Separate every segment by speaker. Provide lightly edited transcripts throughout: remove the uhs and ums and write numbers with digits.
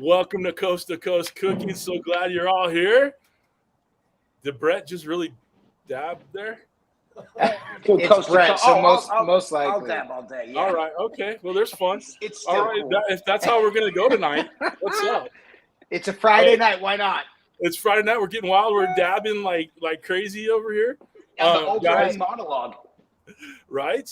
Speaker 1: Welcome to Coast Cooking. So glad you're all here. Did Brett just really dab there?
Speaker 2: It's Brett, so most likely.
Speaker 3: I'll dab all day. Yeah.
Speaker 1: All right. Okay. Well, there's fun.
Speaker 3: It's still
Speaker 1: all right.
Speaker 3: cool.
Speaker 1: If that's how we're going to go tonight, what's up?
Speaker 2: It's a Friday night. Why not?
Speaker 1: It's Friday night. We're getting wild. We're dabbing like crazy over here.
Speaker 3: And the ultimate monologue.
Speaker 1: Right?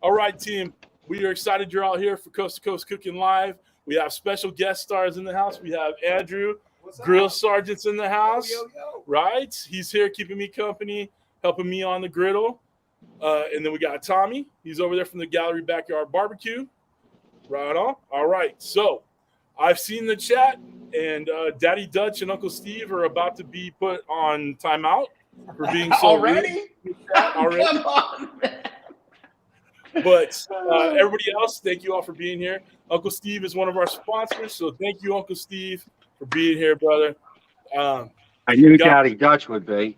Speaker 1: All right, team. We are excited you're all here for Coast to Coast Cooking Live. We have special guest stars in the house. We have Andrew, Grill Sergeant's in the house.
Speaker 3: Yo.
Speaker 1: Right? He's here keeping me company, helping me on the griddle. And then we got Tommy. He's over there from the Gallery Backyard BBQ. Right on. All right. So I've seen the chat, and Daddy Dutch and Uncle Steve are about to be put on timeout for being so
Speaker 3: already.
Speaker 1: Already.
Speaker 3: Come on, man.
Speaker 1: But everybody else, thank you all for being here. Uncle Steve is one of our sponsors, so thank you, Uncle Steve, for being here, brother.
Speaker 4: I knew Daddy Dutch would be.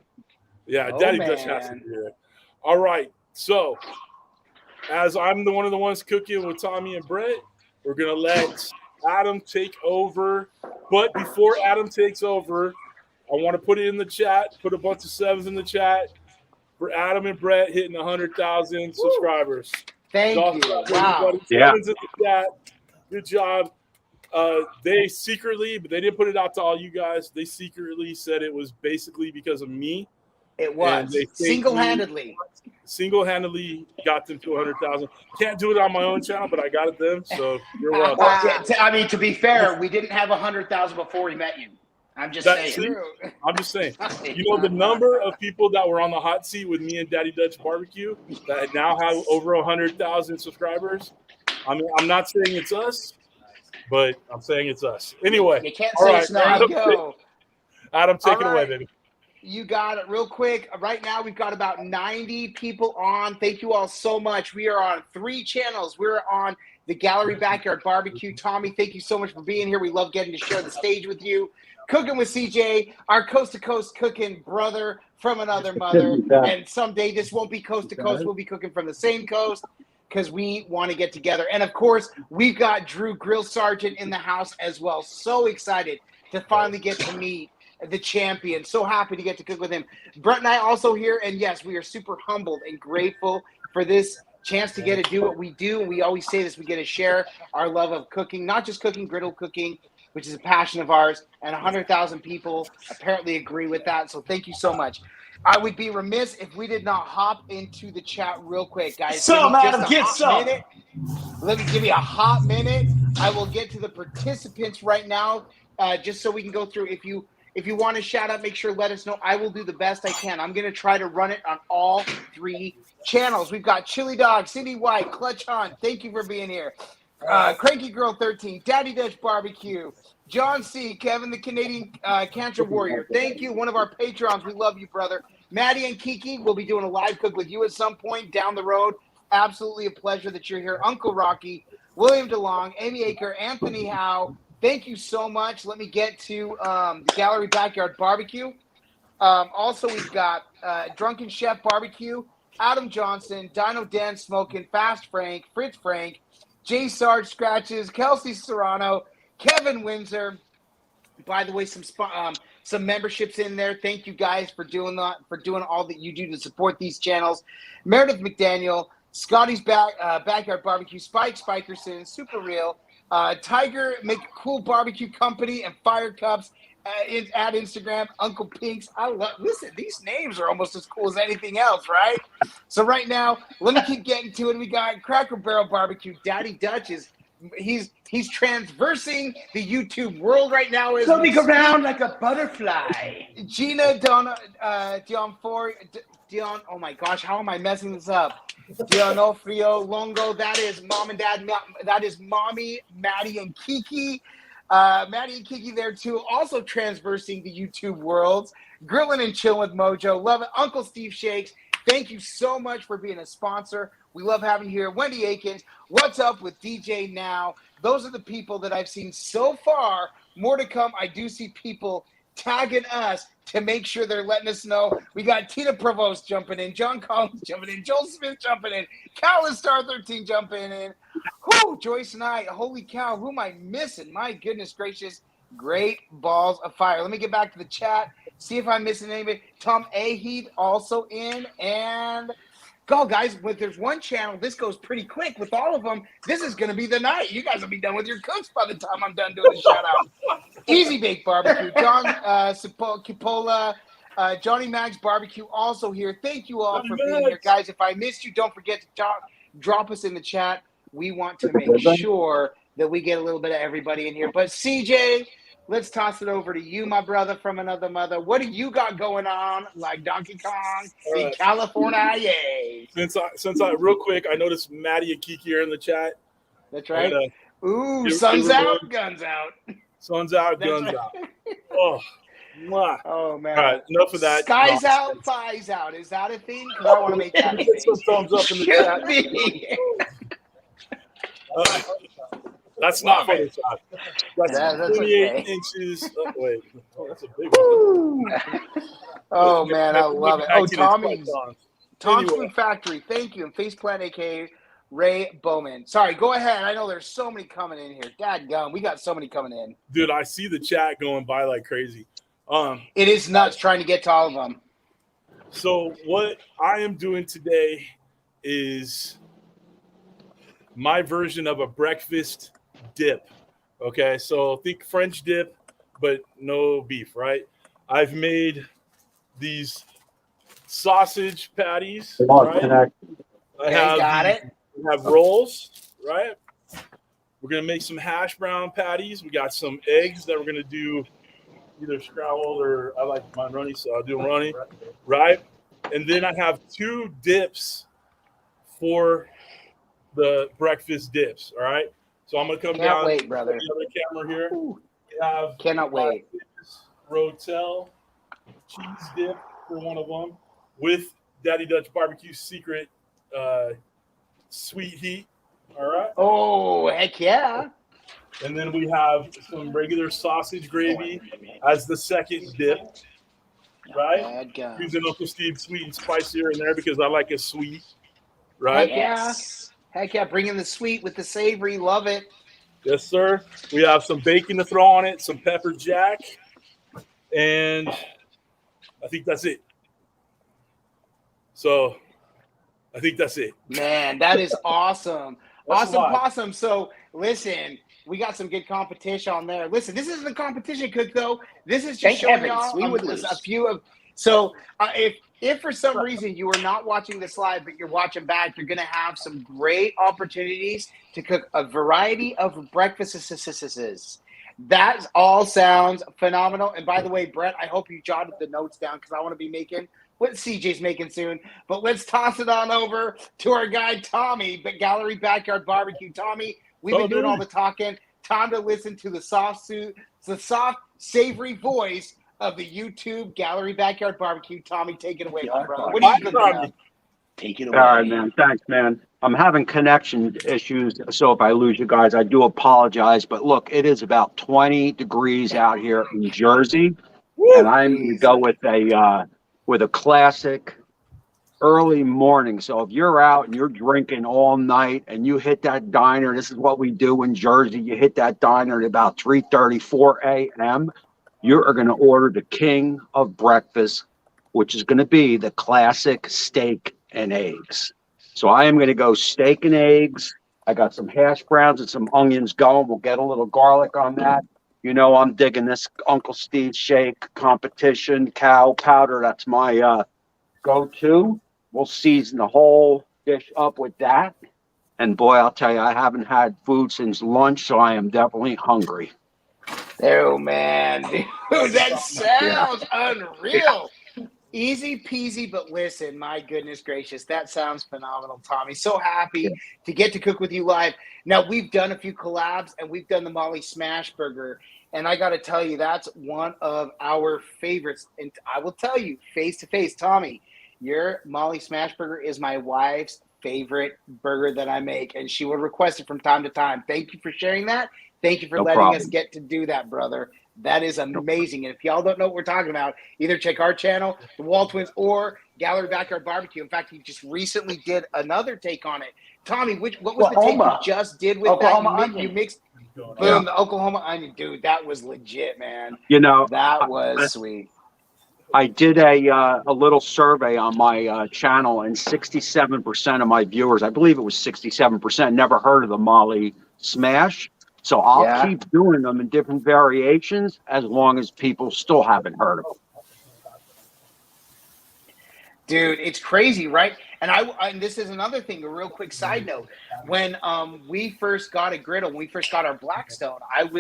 Speaker 1: Yeah, Daddy Dutch has to be here. All right, so as I'm one of the ones cooking with Tommy and Brett, we're going to let Adam take over. But before Adam takes over, I want to put it in the chat, put a bunch of sevens in the chat for Adam and Brett hitting 100,000 subscribers.
Speaker 2: Thank you. Wow.
Speaker 1: Yeah. In the chat. Good job. They secretly, but they didn't put it out to all you guys. They secretly said it was basically because of me.
Speaker 2: It was single-handedly
Speaker 1: got them to 100,000. Can't do it on my own channel, but I got it them. So you're welcome.
Speaker 3: I mean, to be fair, we didn't have 100,000 before we met you. I'm just saying.
Speaker 1: True. I'm just saying. You know the number of people that were on the hot seat with me and Daddy Dutch BBQ that now have over 100,000 subscribers. I mean, I'm not saying it's us, but I'm saying it's us. Anyway,
Speaker 3: you can't say it's not.
Speaker 1: Adam, take it away, baby.
Speaker 2: You got it. Real quick. Right now, we've got about 90 people on. Thank you all so much. We are on 3 channels. We're on the Gallery Backyard BBQ. Tommy, thank you so much for being here. We love getting to share the stage with you. Cooking with CJ, our Coast to Coast cooking brother from another mother. And someday this won't be coast to coast. We'll be cooking from the same coast because we want to get together. And, of course, we've got Drew Grill Sergeant in the house as well. So excited to finally get to meet the champion. So happy to get to cook with him. Brett and I also here, and yes, we are super humbled and grateful for this chance to get to do what we do. And we always say this, we get to share our love of cooking, not just cooking, griddle cooking, which is a passion of ours, and 100,000 people apparently agree with that. So thank you so much. I would be remiss if we did not hop into the chat real quick, guys.
Speaker 3: Adam, get some.
Speaker 2: Let me give you a hot minute. I will get to the participants right now, just so we can go through. If you want to shout out, make sure let us know. I will do the best I can. I'm going to try to run it on all 3 channels. We've got Chili Dog, Cindy White, Clutch Hunt. Thank you for being here. Cranky Girl 13, Daddy Dutch BBQ, John C, Kevin the Canadian Cancer Warrior. Thank you, one of our patrons. We love you, brother. Maddie and Kiki, we'll be doing a live cook with you at some point down the road. Absolutely a pleasure that you're here. Uncle Rocky, William DeLong, Amy Aker, Anthony Howe. Thank you so much. Let me get to the Gallery Backyard BBQ. Also, we've got Drunken Chef BBQ, Adam Johnson, Dino Dan Smokin', Fast Frank, Fritz Frank, J. Sarge Scratches, Kelsey Serrano, Kevin Windsor. By the way, some memberships in there. Thank you guys for doing that, for doing all that you do to support these channels. Meredith McDaniel, Scotty's Backyard BBQ, Spike Spikerson, Super Real, Tiger McCool Barbecue Company, and Fire Cups at Instagram, Uncle Pinks. Listen, these names are almost as cool as anything else, right? So right now, let me keep getting to it. We got Cracker Barrel Barbecue. Daddy Dutch he's transversing the YouTube world right now.
Speaker 3: Floating around like a butterfly.
Speaker 2: Gina Dion, oh my gosh, how am I messing this up? Dionofrio Longo, that is mom and dad, that is mommy, Maddie and Kiki. Maddie and Kiki there too, also transversing the YouTube worlds. Grilling and Chilling with Mojo. Love it. Uncle Steve Shakes, thank you so much for being a sponsor. We love having you here. Wendy Akins, what's up with DJ Now? Those are the people that I've seen so far. More to come. I do see people tagging us to make sure they're letting us know. We got Tina Provost jumping in, John Collins jumping in, Joel Smith jumping in, Callan Star 13 jumping in, Whew, Joyce and I, holy cow, who am I missing? My goodness gracious. Great balls of fire. Let me get back to the chat, see if I'm missing anybody. Tom Aheed also in. And go, guys. But there's one channel. This goes pretty quick with all of them. This is going to be the night. You guys will be done with your cooks by the time I'm done doing the shout out. Easy Bake Barbecue. John Cipolla. Johnny Mag's Barbecue also here. Thank you all for being here, guys. If I missed you, don't forget to drop us in the chat. We want to make sure that we get a little bit of everybody in here. But CJ, let's toss it over to you, my brother from another mother. What do you got going on, like Donkey Kong? See California, yay!
Speaker 1: Since I real quick, I noticed Maddie and Kiki are in the chat.
Speaker 2: That's right. Ooh, sun's out, guns out.
Speaker 1: Sun's out, guns out. Oh. Mwah.
Speaker 2: Oh man!
Speaker 1: All right, enough of that.
Speaker 2: Skies out, thighs out. Is that a thing? Because I want to make that a thing.
Speaker 1: Some thumbs up in the chat. That's not Photoshop. That's 28 inches. Oh, wait, that's a big one.
Speaker 2: Oh man, I love it. Oh, Tommy's
Speaker 1: Anyway.
Speaker 2: Food Factory. Thank you, and Faceplant, aka Ray Bowman. Sorry, go ahead. I know there's so many coming in here. Dadgum, we got so many coming in.
Speaker 1: Dude, I see the chat going by like crazy.
Speaker 2: It is nuts trying to get to all of them.
Speaker 1: So what I am doing today is my version of a breakfast dip. Okay, so think French dip, but no beef, right? I've made these sausage patties. Right? I have rolls, right? We're gonna make some hash brown patties. We got some eggs that we're gonna do either scrambled or I like mine runny, so I'll do them runny, right? And then I have 2 dips for the breakfast dips, all right? So I'm gonna come down.
Speaker 2: Can't wait, brother.
Speaker 1: The other camera here. We have
Speaker 2: Cannot wait.
Speaker 1: Rotel cheese dip for one of them with Daddy Dutch Barbecue secret sweet heat, all right?
Speaker 2: Oh, heck yeah.
Speaker 1: And then we have some regular sausage gravy as the second dip, right? Using Uncle Steve's sweet and spicier in there because I like it sweet, right?
Speaker 2: Heck yeah, bring in the sweet with the savory. Love it.
Speaker 1: Yes, sir. We have some bacon to throw on it, some pepper jack, and I think that's it. So I think that's it.
Speaker 2: Man, that is awesome. Awesome. So listen, we got some good competition on there. Listen, this isn't a competition, Cook, though. This is just showing y'all a few of. So if for some reason you are not watching this live, but you're watching back, you're going to have some great opportunities to cook a variety of breakfasts. That all sounds phenomenal. And by the way, Brett, I hope you jotted the notes down because I want to be making what CJ's making soon. But let's toss it on over to our guy, Tommy, but Gallery Backyard BBQ. Tommy, we've been doing all the talking. Time to listen to the soft, savory voice of the YouTube Gallery Backyard BBQ. Tommy, take it away, my brother. What are you doing?
Speaker 3: Take it away.
Speaker 4: All right, man. Thanks, man. I'm having connection issues, so if I lose you guys, I do apologize. But look, it is about 20 degrees out here in Jersey, and I'm going to go with a classic early morning. So if you're out and you're drinking all night and you hit that diner, this is what we do in Jersey. You hit that diner at about 3:30, 4 a.m. You are going to order the king of breakfast, which is going to be the classic steak and eggs. So I am going to go steak and eggs. I got some hash browns and some onions going. We'll get a little garlic on that. You know, I'm digging this Uncle Steve shake competition cow powder. That's my go-to. We'll season the whole dish up with that. And boy, I'll tell you, I haven't had food since lunch, so I am definitely hungry.
Speaker 2: Oh, man. Dude, that sounds unreal. Easy peasy, but listen, my goodness gracious, that sounds phenomenal, Tommy. So happy to get to cook with you live. Now, we've done a few collabs, and we've done the Molly Smash Burger, and I got to tell you, that's one of our favorites. And I will tell you, face-to-face, Tommy, your Molly Smash Burger is my wife's favorite burger that I make, and she will request it from time to time. Thank you for sharing that. Thank you for letting us get to do that, brother. That is amazing. And if y'all don't know what we're talking about, either check our channel, the Waltwins, or Gallery Backyard BBQ. In fact, he just recently did another take on it. Tommy, what was
Speaker 3: Oklahoma.
Speaker 2: the take you just did with
Speaker 3: Oklahoma
Speaker 2: that?
Speaker 3: onion.
Speaker 2: You mixed boom, the Oklahoma onion, dude. That was legit, man.
Speaker 4: You know,
Speaker 2: That was sweet.
Speaker 4: I did a little survey on my channel, and 67% of my viewers, I believe it was 67%, never heard of the Molly Smash. So I'll keep doing them in different variations as long as people still haven't heard of them.
Speaker 2: Dude, it's crazy, right? And this is another thing, a real quick side note. When we first got a griddle, when we first got our Blackstone,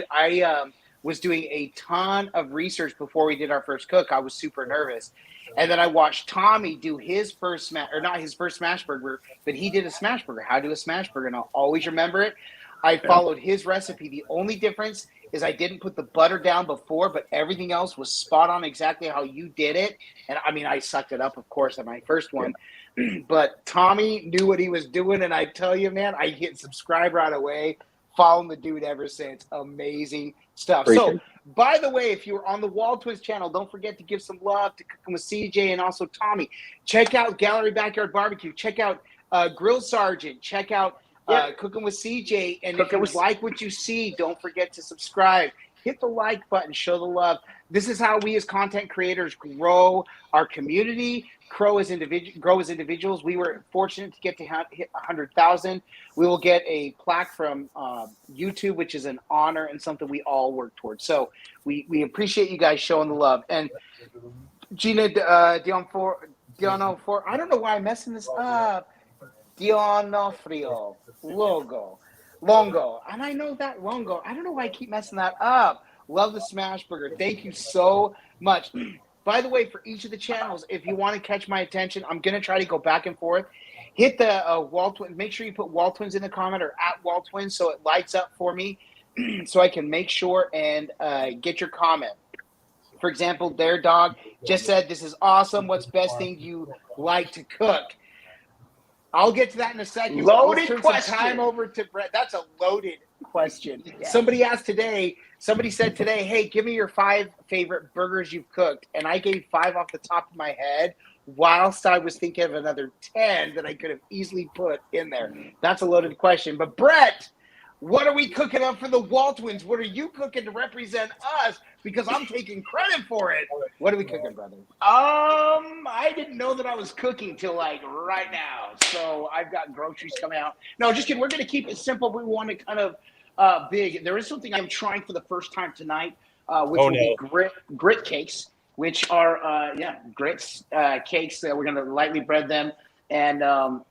Speaker 2: I was doing a ton of research before we did our first cook. I was super nervous. And then I watched Tommy do his first smash, or not his first smash burger, but he did a smash burger. How to do a smash burger, and I'll always remember it. I followed his recipe. The only difference is I didn't put the butter down before, but everything else was spot on exactly how you did it. And I mean, I sucked it up, of course, on my first one. But Tommy knew what he was doing, and I tell you, man, I hit subscribe right away. Following the dude ever since. Amazing stuff. So, by the way, if you're on the Waltwins channel, don't forget to give some love to Cooking with CJ and also Tommy. Check out Gallery Backyard BBQ. Check out Grill Sergeant. Check out Cooking with CJ. And if you like what you see, don't forget to subscribe. Hit the like button. Show the love. This is how we as content creators grow our community, grow as individuals. We were fortunate to get to hit 100,000. We will get a plaque from YouTube, which is an honor and something we all work towards. So we appreciate you guys showing the love. And Gina Dionofrio, I don't know why I'm messing this up. Dionofrio, Longo. And I know that Longo. I don't know why I keep messing that up. Love the smash burger. Thank you so much. By the way, for each of the channels, if you want to catch my attention, I'm going to try to go back and forth. Hit the Waltwins. Make sure you put Waltwins in the comment or at Waltwins so it lights up for me so I can make sure and get your comment. For example, their dog just said, "This is awesome. What's best thing you like to cook?" I'll get to that in a second.
Speaker 3: Loaded
Speaker 2: turn
Speaker 3: question.
Speaker 2: Some time over to Brett. That's a loaded question. Yeah. Somebody said today, "Hey, give me your 5 favorite burgers you've cooked." And I gave 5 off the top of my head whilst I was thinking of another 10 that I could have easily put in there. That's a loaded question. But Brett, what are we cooking up for the Waltwins? What are you cooking to represent us? Because I'm taking credit for it. What are we cooking, brother?
Speaker 3: I didn't know that I was cooking till like right now. So I've got groceries coming out. No, just kidding. We're going to keep it simple. We want to kind of big. There is something I'm trying for the first time tonight, which will be grit cakes, which are grits cakes. We're going to lightly bread them and a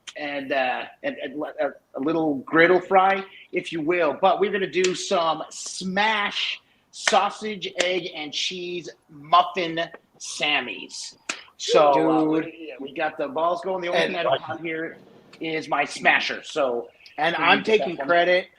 Speaker 3: little griddle fry, if you will. But we're going to do some smash sausage, egg, and cheese muffin Sammys. So we got the balls going. The only thing I don't have here is my smasher. So,
Speaker 2: and I'm taking credit.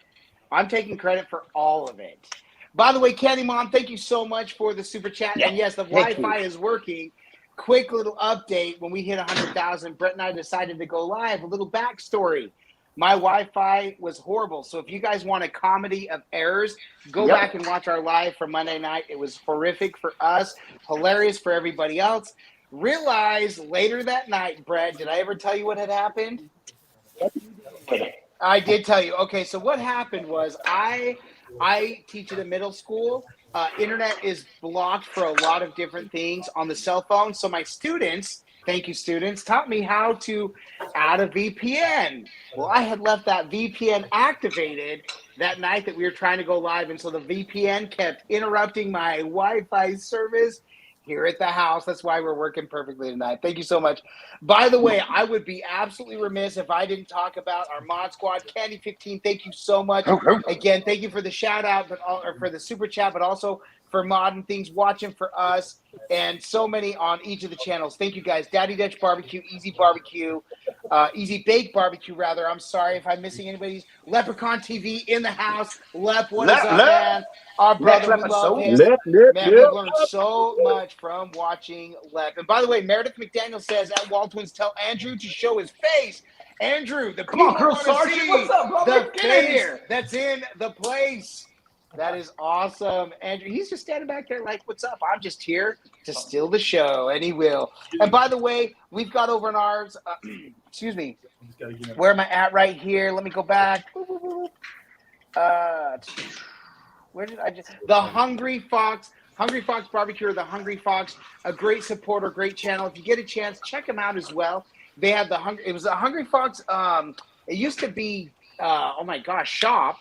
Speaker 2: I'm taking credit for all of it. By the way, Candy Mom, thank you so much for the super chat. Yeah, and yes, the Wi-Fi is working. Quick little update. When we hit 100,000, Brett and I decided to go live. A little backstory. My Wi-Fi was horrible. So if you guys want a comedy of errors, go back and watch our live from Monday night. It was horrific for us, hilarious for everybody else. Realize later that night, Brett, did I ever tell you what had happened? I did tell you. Okay, so what happened was I teach at a middle school. Internet is blocked for a lot of different things on the cell phone. So my students, thank you students, taught me how to add a VPN. Well, I had left that VPN activated that night that we were trying to go live. And so the VPN kept interrupting my Wi-Fi service here at the house. That's why we're working perfectly tonight. Thank you so much. By the way, I would be absolutely remiss if I didn't talk about our mod squad. Candy15, thank you so much. Again, thank you for the shout out, or for the super chat, but also for modding things, watching for us, and so many on each of the channels. Thank you guys. Daddy Dutch Barbecue, Easy Barbecue, Easy Bake Barbecue, rather. I'm sorry if I'm missing anybody's. Leprechaun TV in the house. Lep, what is up, man? Our brother, we love him. Man, we've learned so much from watching Lep. And by the way, Meredith McDaniel says at Waltwins, tell Andrew to show his face. Andrew, the people want to see
Speaker 3: What's up, brother?
Speaker 2: the face that's in the place. That is awesome. Andrew, he's just standing back there like, what's up? I'm just here to steal the show, and he will. And by the way, we've got over in ours, excuse me, where am I at right here? Let me go back. Where did I just – the Hungry Fox Barbecue, or the Hungry Fox, a great supporter, great channel. If you get a chance, check them out as well. They had it was the Hungry Fox, it used to be, shop,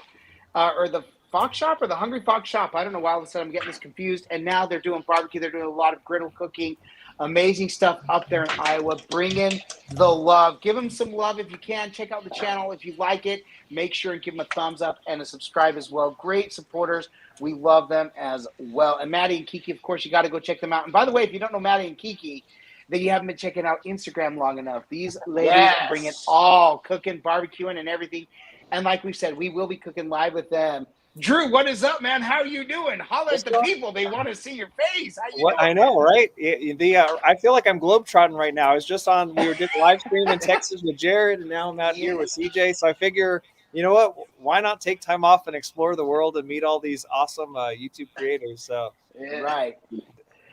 Speaker 2: or the Fox Shop or the Hungry Fox Shop. I don't know why all of a sudden I'm getting this confused. And now they're doing barbecue. They're doing a lot of griddle cooking. Amazing stuff up there in Iowa. Bring in the love. Give them some love if you can. Check out the channel if you like it. Make sure and give them a thumbs up and a subscribe as well. Great supporters. We love them as well. And Maddie and Kiki, of course, you got to go check them out. And by the way, if you don't know Maddie and Kiki, then you haven't been checking out Instagram long enough. These ladies bring it all, cooking, barbecuing, and everything. And like we said, we will be cooking live with them. Drew, what is up, man? How are you doing? Holler at the people. They want to see your face. How you doing?
Speaker 5: I know, right? I feel like I'm globetrotting right now. I was just on, we were doing live stream in Texas with Jared, and now I'm out here with CJ. So I figure, you know what? Why not take time off and explore the world and meet all these awesome YouTube creators? So
Speaker 2: right.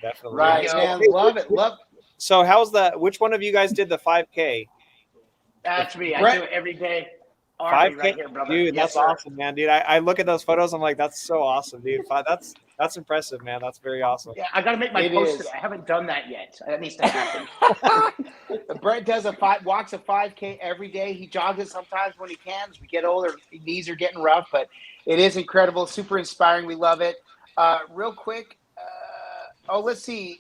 Speaker 5: Definitely.
Speaker 2: Right, man. Love it.
Speaker 5: So how's that? Which one of you guys did the 5K?
Speaker 3: That's me. I do it every day.
Speaker 5: 5K,
Speaker 3: right here, brother.
Speaker 5: dude, that's awesome, man, dude. I look at those photos, I'm like, that's so awesome, dude. That's impressive, man. That's very awesome.
Speaker 3: Yeah, I got to make my post today. I haven't done that yet. That needs to happen.
Speaker 2: Brett does walks a 5K every day. He jogs it sometimes when he can. As we get older, his knees are getting rough, but it is incredible, super inspiring. We love it. Real quick, let's see.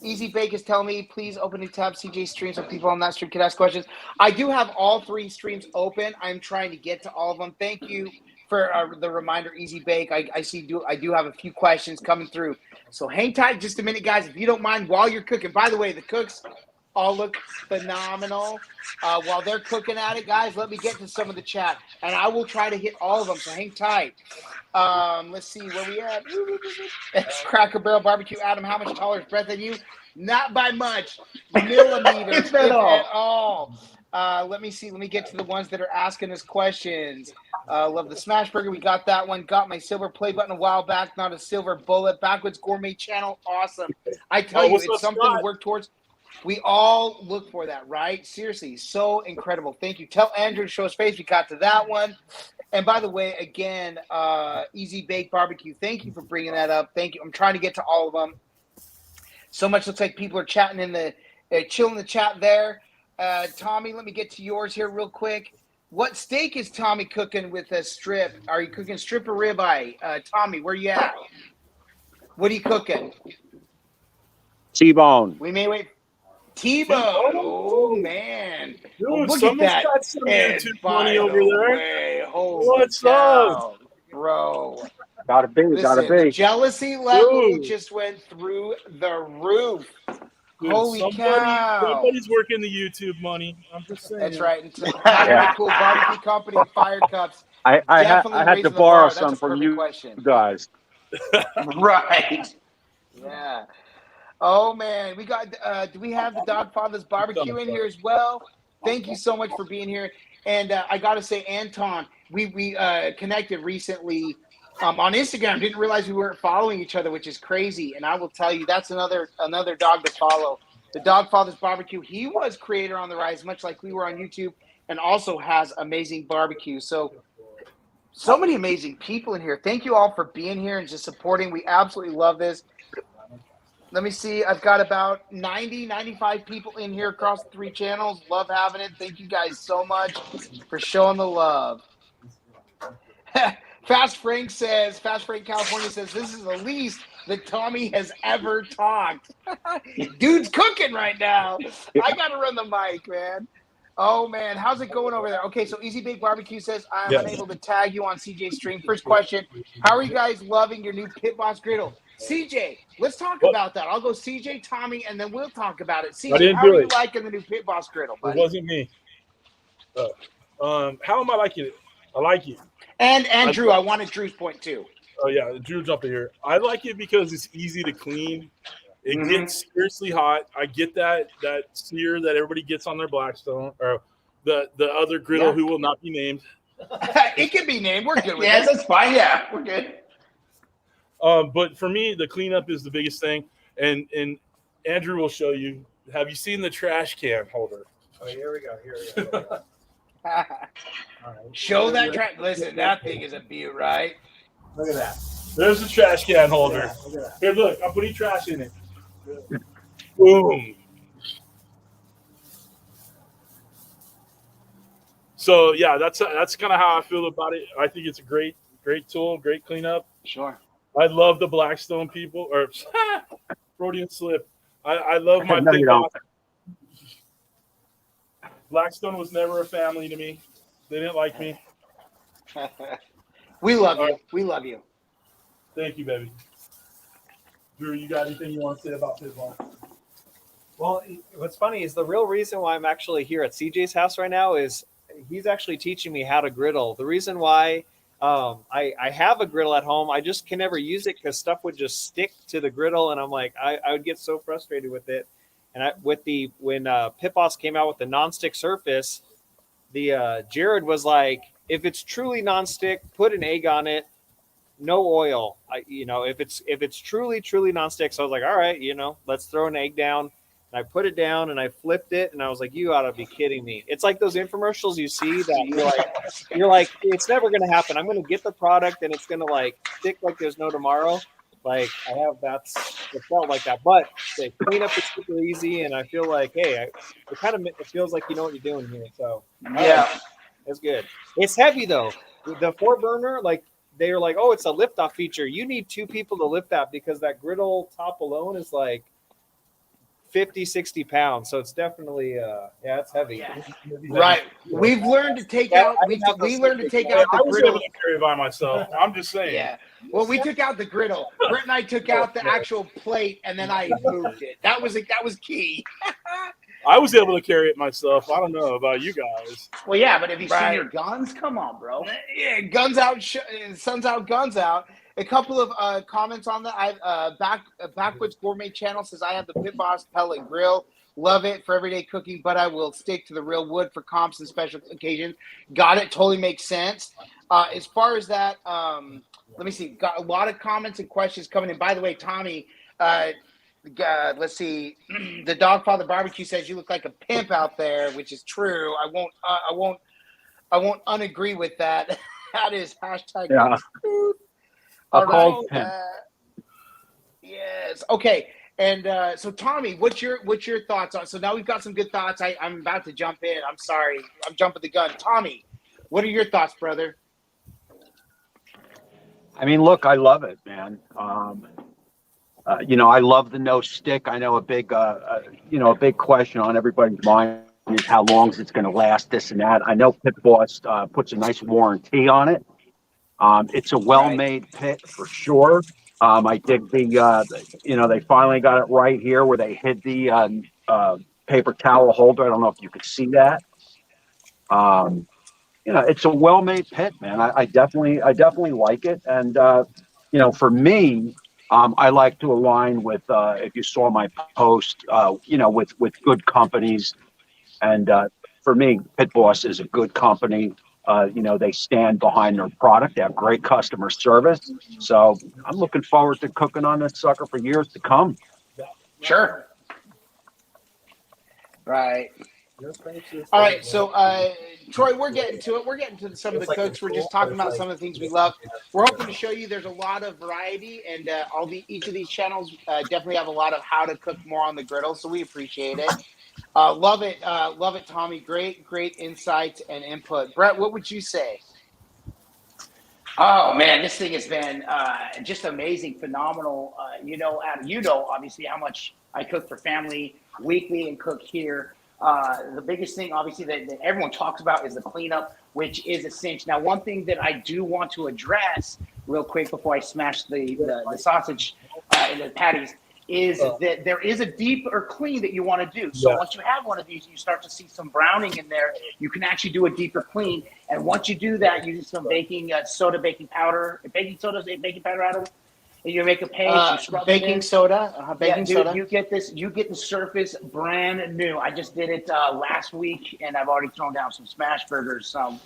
Speaker 2: Easy Bake is telling me, please open a tab CJ stream so people on that stream can ask questions. I do have all 3 streams open. I'm trying to get to all of them. Thank you for the reminder, Easy Bake. I do have a few questions coming through. So hang tight just a minute, guys, if you don't mind, while you're cooking. By the way, the cooks all look phenomenal. While they're cooking at it, guys, let me get to some of the chat, and I will try to hit all of them, so hang tight. Let's see where we at. It's Cracker Barrel Barbecue. Adam, how much taller is Brett than you? Not by much. Millimeters, if at all. Let me see. Let me get to the ones that are asking us questions. Love the Smash Burger. We got that one. Got my silver play button a while back. Not a silver bullet. Backwoods Gourmet Channel. Awesome. I tell you, it's something to work towards. We all look for that, right? Seriously, so incredible. Thank you. Tell Andrew to show his face. We got to that one. And by the way, again, Easy Bake Barbecue, thank you for bringing that up. Thank you. I'm trying to get to all of them. So much looks like people are chatting chilling the chat there. Tommy, let me get to yours here real quick. What steak is Tommy cooking with a strip? Are you cooking strip or ribeye? Tommy, where you at? What are you cooking?
Speaker 4: T-bone.
Speaker 2: We may wait. T-bone. Oh, man.
Speaker 1: Dude,
Speaker 2: look at that.
Speaker 1: Got some YouTube money over there.
Speaker 2: What's up, bro?
Speaker 4: Gotta be.
Speaker 2: Jealousy level just went through the roof. Dude, Holy cow.
Speaker 1: Somebody's working the YouTube money. I'm just saying.
Speaker 2: That's right. Cool barbecue company, Fire Cups.
Speaker 4: I had to borrow some from you guys.
Speaker 2: Right. Yeah. Oh, man. We got, do we have the Dogfather's Barbecue in here as well? Thank you so much for being here. And I got to say, Anton, we connected recently on Instagram. Didn't realize we weren't following each other, which is crazy. And I will tell you, that's another dog to follow. The Dogfather's Barbecue. He was creator on the rise, much like we were on YouTube, and also has amazing barbecue. So many amazing people in here. Thank you all for being here and just supporting. We absolutely love this. Let me see. I've got about 95 people in here across the 3 channels. Love having it. Thank you guys so much for showing the love. Fast Frank California says, this is the least that Tommy has ever talked. Dude's cooking right now. I got to run the mic, man. Oh, man. How's it going over there? Okay, so Easy Bake Barbecue says, I'm unable to tag you on CJ's stream. First question, how are you guys loving your new Pit Boss Griddle? CJ, let's talk about that. I'll go CJ, Tommy, and then we'll talk about it. CJ, how are you liking the new Pit Boss Griddle, buddy?
Speaker 1: It wasn't me. How am I liking it? I like it.
Speaker 2: And Drew, I wanted Drew's point too.
Speaker 1: Oh, yeah, Drew jumped in here. I like it because it's easy to clean. It gets seriously hot. I get that sear that everybody gets on their Blackstone or the other griddle who will not be named.
Speaker 2: It can be named. We're good with
Speaker 3: Yes,
Speaker 2: it.
Speaker 3: that's fine. Yeah, we're good.
Speaker 1: But for me, the cleanup is the biggest thing. And Andrew will show you. Have you seen the trash can holder?
Speaker 5: Oh, here we go. Here we go. All right.
Speaker 2: Show that track. Listen, that thing is a beaut, right?
Speaker 5: Look at that.
Speaker 1: There's the trash can holder.
Speaker 5: Look at that.
Speaker 1: Here, look. I'm putting trash in it. Boom. So yeah, that's kind of how I feel about it. I think it's a great tool, great cleanup.
Speaker 2: Sure.
Speaker 1: I love the Blackstone people, or Freudian slip. I love my
Speaker 4: No,
Speaker 1: Pit
Speaker 4: you don't.
Speaker 1: Boss. Blackstone was never a family to me. They didn't like me.
Speaker 2: We love
Speaker 1: All
Speaker 2: you.
Speaker 1: right.
Speaker 2: We love you.
Speaker 1: Thank you, baby. Drew, you got anything you want to say about Pit Boss?
Speaker 5: Well, what's funny is the real reason why I'm actually here at CJ's house right now is he's actually teaching me how to griddle. The reason why I have a griddle at home, I just can never use it because stuff would just stick to the griddle, and I'm like, I would get so frustrated with it. And when Pit Boss came out with the nonstick surface, the Jared was like, if it's truly nonstick, put an egg on it, no oil. If it's truly nonstick, so I was like, all right, let's throw an egg down. And I put it down and I flipped it, and I was like, you ought to be kidding me. It's like those infomercials you see that you're like, it's never going to happen. I'm going to get the product and it's going to like stick like there's no tomorrow. Like it felt like that, but the cleanup is super easy. And I feel like, hey, it feels like you know what you're doing here. So
Speaker 2: Yeah.
Speaker 5: it's good. It's heavy though. The 4-burner, like they were like, oh, it's a lift off feature. You need 2 people to lift that because that griddle top alone is like 50, 60 pounds. So it's definitely, it's heavy.
Speaker 2: Yeah. Right. We've learned to take out. We learned to take out
Speaker 1: I
Speaker 2: the
Speaker 1: was
Speaker 2: griddle.
Speaker 1: able to carry it by myself. I'm just saying.
Speaker 2: Yeah. Well, we took out the griddle. Brett and I took out the actual plate, and then I moved it. That was key.
Speaker 1: I was able to carry it myself. I don't know about you guys.
Speaker 3: Well, yeah, but have you seen
Speaker 2: Right.
Speaker 3: your guns? Come on, bro.
Speaker 2: Yeah, guns out, suns out, guns out. A couple of comments on that. Backwoods Gourmet Channel says, I have the Pit Boss pellet grill. Love it for everyday cooking, but I will stick to the real wood for comps and special occasions. Got it. Totally makes sense. As far as that, let me see. Got a lot of comments and questions coming in. By the way, Tommy, let's see. The Dogfather Barbecue says you look like a pimp out there, which is true. I won't unagree with that. That is hashtag.
Speaker 4: Yeah.
Speaker 2: All
Speaker 4: A cold
Speaker 2: right.
Speaker 4: pimp.
Speaker 2: Yes. Okay. And so, Tommy, what's your thoughts on? So now we've got some good thoughts. I'm about to jump in. I'm sorry. I'm jumping the gun. Tommy, what are your thoughts, brother?
Speaker 4: I mean, look, I love it, man. I love the no stick. I know a big question on everybody's mind is how long is it going to last, this and that. I know Pit Boss puts a nice warranty on it. It's a well-made pit for sure. I dig they finally got it right here where they hid the paper towel holder. I don't know if you could see that. It's a well-made pit, man. I definitely like it. And, for me, I like to align with, if you saw my post, with good companies. And for me, Pit Boss is a good company. They stand behind their product. They have great customer service. So I'm looking forward to cooking on this sucker for years to come.
Speaker 2: Sure. Right. All right. So, Troy, we're getting to it. We're getting to some of the cooks. We're just talking about some of the things we love. We're hoping to show you there's a lot of variety, and each of these channels definitely have a lot of how to cook more on the griddle. So we appreciate it. Love it, Tommy. Great insights and input. Brett, what would you say?
Speaker 3: Oh man, this thing has been just amazing, phenomenal. Adam, obviously how much I cook for family weekly and cook here. The biggest thing, obviously, that everyone talks about is the cleanup, which is a cinch. Now, one thing that I do want to address real quick before I smash the sausage and the patties is that there is a deeper clean that you want to do. So once you have one of these, you start to see some browning in there. You can actually do a deeper clean. And once you do that, you do some baking powder out of it. You make a page. You scrub it in.
Speaker 2: Baking soda. Baking
Speaker 3: dude,
Speaker 2: soda.
Speaker 3: you get this. You get the Surface brand new. I just did it last week, and I've already thrown down some smash burgers, some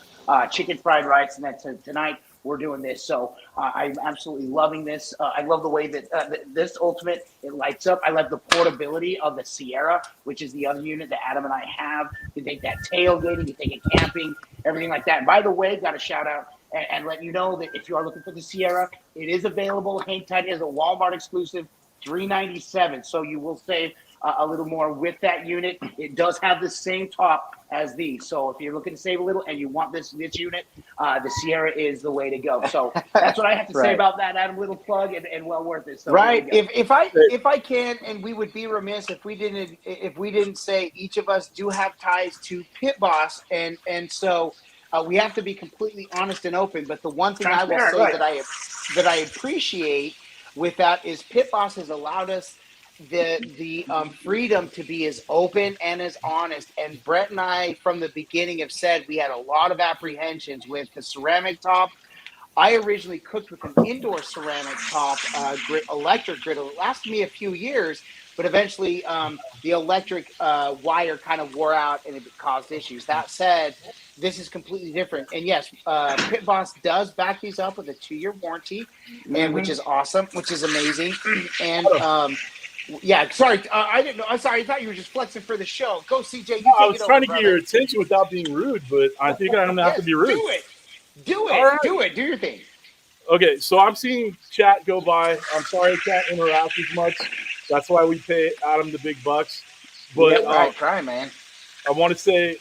Speaker 3: chicken fried rice, and that's tonight. We're doing this, so I'm absolutely loving this. I love the way that this Ultimate, it lights up. I love the portability of the Sierra, which is the other unit that Adam and I have. You take that tailgating, you take it camping, everything like that. And by the way, got a shout out and let you know that if you are looking for the Sierra, it is available. Hang tight, is a Walmart exclusive, $397. So you will save a little more with that unit. It does have the same top as these. So if you're looking to save a little and you want this unit, the Sierra is the way to go. So that's what I have to say about that, Adam. Little plug and well worth it. So
Speaker 2: right. If I can, and we would be remiss if we didn't say each of us do have ties to Pit Boss, and so we have to be completely honest and open. But the one thing I will say that I appreciate with that is Pit Boss has allowed us the freedom to be as open and as honest. And Brett and I, from the beginning, have said we had a lot of apprehensions with the ceramic top. I originally cooked with an indoor ceramic top electric griddle. It lasted me a few years, but eventually the electric wire kind of wore out and it caused issues. That said, this is completely different. And yes, Pit Boss does back these up with a 2-year warranty, and which is awesome, which is amazing. And yeah, sorry, I didn't know. I'm sorry, I thought you were just flexing for the show. Go, CJ.
Speaker 1: I was trying to get your attention without being rude, but I think I don't have to be rude.
Speaker 2: Do it.
Speaker 1: Right.
Speaker 2: Do it. Do your thing.
Speaker 1: Okay, so I'm seeing chat go by. I'm sorry I can't interact as much. That's why we pay Adam the big bucks. But
Speaker 2: try, man.
Speaker 1: I want to say,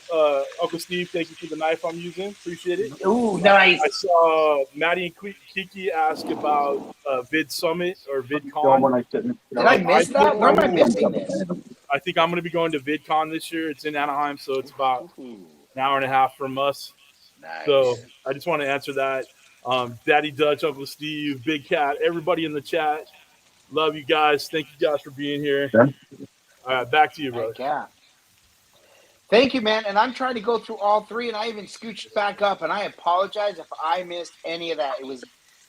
Speaker 1: Uncle Steve, thank you for the knife I'm using. Appreciate it.
Speaker 3: Ooh, nice.
Speaker 1: I saw Maddie and Kiki ask about Vid Summit or VidCon.
Speaker 2: Did I miss that? Where am I missing this?
Speaker 1: I think I'm going to be going to VidCon this year. It's in Anaheim, so it's about an hour and a half from us.
Speaker 2: Nice.
Speaker 1: So I just want to answer that. Daddy Dutch, Uncle Steve, Big Cat, everybody in the chat. Love you guys. Thank you guys for being here. Yeah. All right, back to you, brother.
Speaker 2: Yeah. Thank you, man. And I'm trying to go through all three, and I even scooched back up, and I apologize if I missed any of that. It was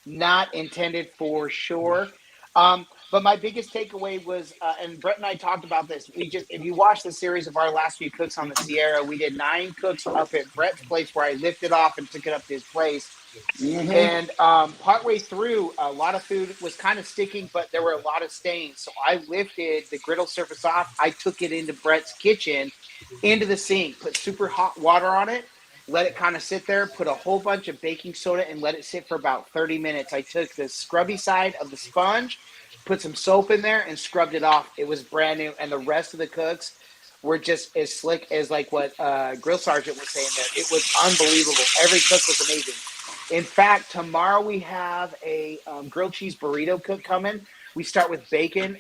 Speaker 2: not intended for sure. But my biggest takeaway was, and Brett and I talked about this, if you watch the series of our last few cooks on the Sierra, we did 9 cooks up at Brett's place where I lifted off and took it up to his place. Mm-hmm. And partway through, a lot of food was kind of sticking, but there were a lot of stains. So I lifted the griddle surface off. I took it into Brett's kitchen, into the sink, put super hot water on it, let it kind of sit there, put a whole bunch of baking soda, and let it sit for about 30 minutes. I took the scrubby side of the sponge, put some soap in there, and scrubbed it off. It was brand new, and the rest of the cooks were just as slick as like what Grill Sergeant was saying there. It was unbelievable. Every cook was amazing. In fact, tomorrow we have a grilled cheese burrito cook coming. We start with bacon.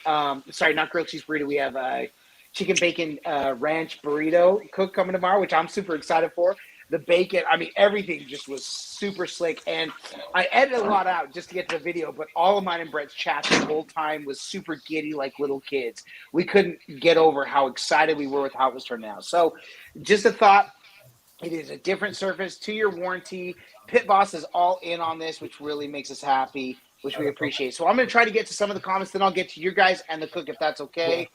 Speaker 2: Sorry, not grilled cheese burrito. We have a chicken bacon ranch burrito cook coming tomorrow, which I'm super excited for. The bacon, I mean, everything just was super slick. And I edited a lot out just to get to the video, but all of mine and Brett's chat the whole time was super giddy like little kids. We couldn't get over how excited we were with how it was turning out. So just a thought, it is a different surface, 2-year warranty. Pit Boss is all in on this, which really makes us happy, which we appreciate. So I'm going to try to get to some of the comments, then I'll get to your guys and the cook, if that's okay.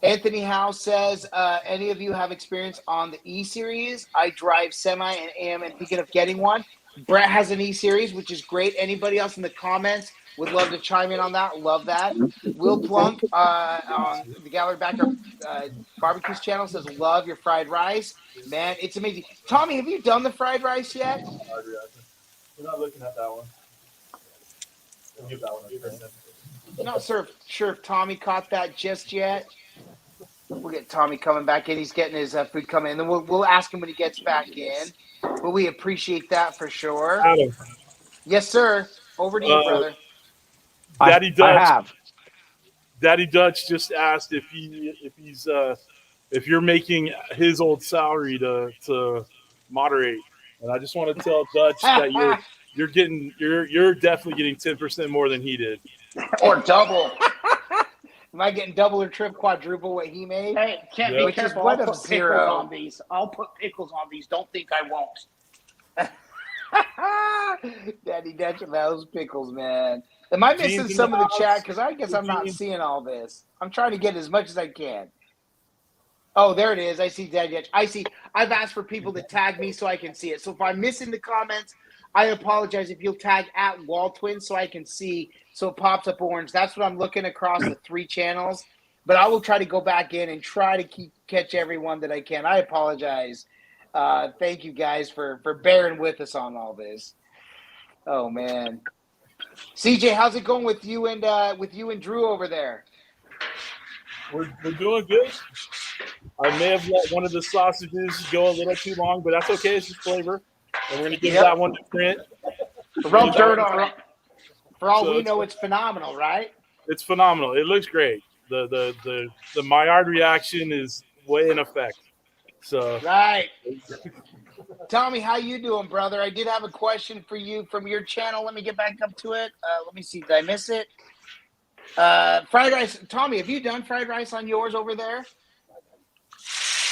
Speaker 2: Anthony House says, any of you have experience on the E-Series? I drive semi and am thinking of getting one. Brett has an E-Series, which is great. Anybody else in the comments would love to chime in on that. Love that. Will Plunk on the Gallery Backyard BBQ's channel says, love your fried rice. Man, it's amazing. Tommy, have you done the fried rice yet?
Speaker 1: We're not looking at that one. We'll give that one
Speaker 2: I'm not sure if Tommy caught that just yet. We'll get Tommy coming back in. He's getting his food coming in. And then we'll ask him when he gets back in. But we appreciate that for sure.
Speaker 1: Adam.
Speaker 2: Yes, sir. Over to you, brother.
Speaker 1: Daddy Dutch.
Speaker 4: I have.
Speaker 1: Daddy Dutch just asked if you're making his old salary to moderate, and I just want to tell Dutch that you're definitely getting 10% more than he did,
Speaker 3: or double.
Speaker 2: Am I getting double or quadruple what he made?
Speaker 3: Hey, can't be careful. I'll put pickles on these. Don't think I won't. Daddy Dutch and those pickles, man. Am I missing some of the chat? Because I guess I'm not seeing all this. I'm trying to get as much as I can. Oh, there it is. I see Daddy Dutch. I see. I've asked for people to tag me so I can see it. So if I'm missing the comments, I apologize. If you'll tag at Waltwins so I can see, so it pops up orange. That's what I'm looking across the 3 channels. But I will try to go back in and try to catch everyone that I can. I apologize. Thank you guys for bearing with us on all this. Oh man, CJ, how's it going with you and Drew over there?
Speaker 1: We're doing good. I may have let one of the sausages go a little too long, but that's okay. It's just flavor, and we're gonna give that one to Trent.
Speaker 3: Rub dirt on it. For all we know, it's phenomenal, right?
Speaker 1: It's phenomenal. It looks great. The Maillard reaction is way in effect. So
Speaker 3: right. Tommy, how you doing, brother? I did have a question for you from your channel. Let me get back up to it. Let me see. Did I miss it? Fried rice. Tommy, have you done fried rice on yours over there?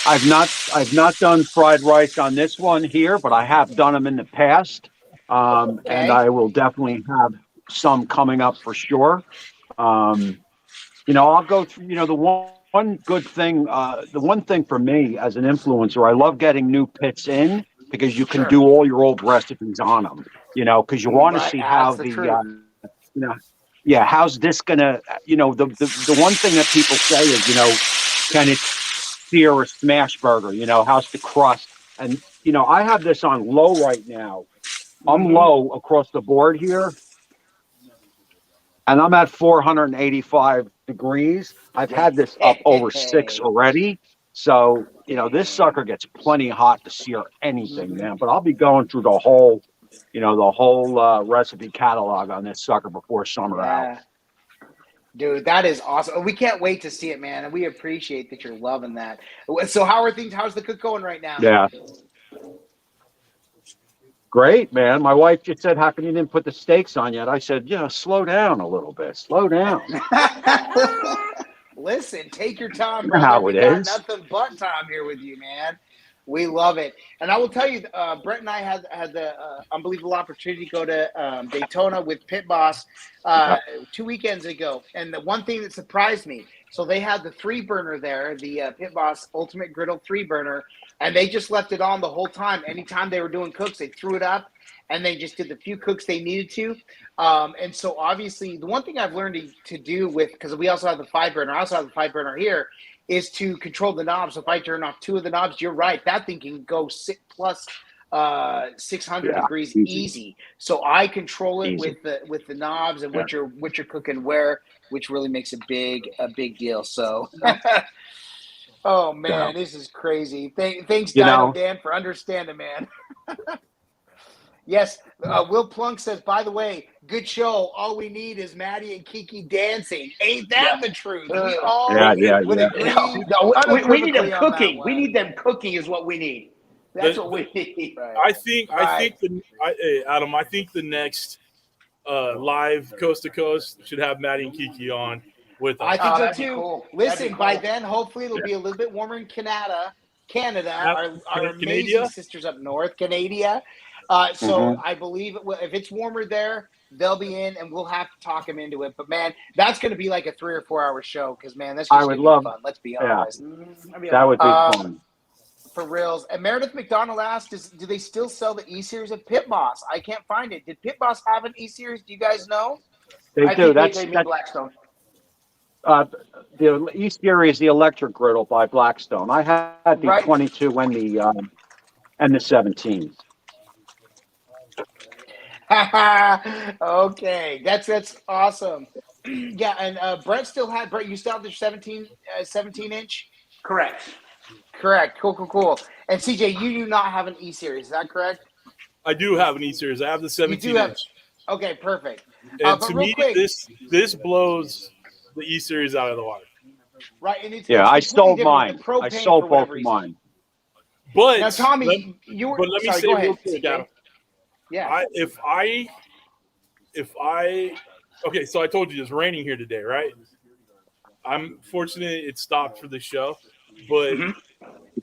Speaker 4: I've not done fried rice on this one here, but I have done them in the past. And I will definitely have some coming up for sure. I'll go through, the one good thing, the one thing for me as an influencer, I love getting new pits in because you can do all your old recipes on them, because you want to see how how's this gonna, the one thing that people say is, can it sear or smash burger? How's the crust? And, I have this on low right now. I'm low across the board here. And I'm at 485 degrees. I've had this up over 6 already. So, this sucker gets plenty hot to sear anything, man. But I'll be going through the whole recipe catalog on this sucker before summer out.
Speaker 3: Dude, that is awesome. We can't wait to see it, man. And we appreciate that you're loving that. So how are things? How's the cook going right now?
Speaker 4: Yeah. Great, man. My wife just said, how come you didn't put the steaks on yet? I said, slow down a little bit. Slow down.
Speaker 3: Listen, take your time,
Speaker 4: brother. How it is.
Speaker 3: Nothing but time here with you, man. We love it. And I will tell you, Brett and I had the unbelievable opportunity to go to Daytona with Pit Boss 2 weekends ago. And the one thing that surprised me, so they had the 3-burner there, the Pit Boss Ultimate Griddle 3-burner, and they just left it on the whole time. Anytime they were doing cooks, they threw it up, and they just did the few cooks they needed to. And so obviously, the one thing I've learned to do with, because we also have the 5-burner, I also have the 5-burner here, is to control the knobs. So if I turn off 2 of the knobs, you're right, that thing can go plus 600 degrees easy. So I control it with the knobs and what you're cooking where, which really makes a big deal. So oh man, this is crazy. Thanks Dan for understanding, man. Yes, Will Plunk says, by the way, good show. All we need is Maddie and Kiki dancing. Ain't that the truth? We all would agree.
Speaker 2: We need them cooking. We need them cooking is what we need. That's what we need.
Speaker 1: Right. Adam, I think the next live coast to coast should have Maddie and Kiki on with us.
Speaker 3: I think so too. Cool. Listen, by then, hopefully it'll be a little bit warmer in Canada. Our amazing sisters up north, Canada. So I believe if it's warmer there, they'll be in, and we'll have to talk them into it. But man, that's going to be like a 3 or 4 hour show because man, that's just going to be fun. Let's be honest.
Speaker 4: That would be fun.
Speaker 3: For reals. And Meredith McDonald asked, do they still sell the E-Series at Pit Boss? I can't find it. Did Pit Boss have an E-Series? Do you guys know?
Speaker 4: They do. That's
Speaker 2: Blackstone.
Speaker 4: The E-Series, the electric griddle by Blackstone. I had the 22 and the 17.
Speaker 3: Okay, that's awesome. Yeah, and Brett, you still have the 17 inch?
Speaker 2: Correct.
Speaker 3: Cool. And CJ, you do not have an E-Series, is that correct?
Speaker 1: I do have an E-Series. I have the 17 inch.
Speaker 3: Okay, perfect.
Speaker 1: And to me, this blows the E-Series out of the water.
Speaker 3: Right, and it's
Speaker 4: I sold mine. I sold both of mine.
Speaker 1: But
Speaker 3: now, Tommy, let me say real quick, Adam.
Speaker 1: Yeah. Okay, so I told you it's raining here today, right? I'm fortunate it stopped for the show, but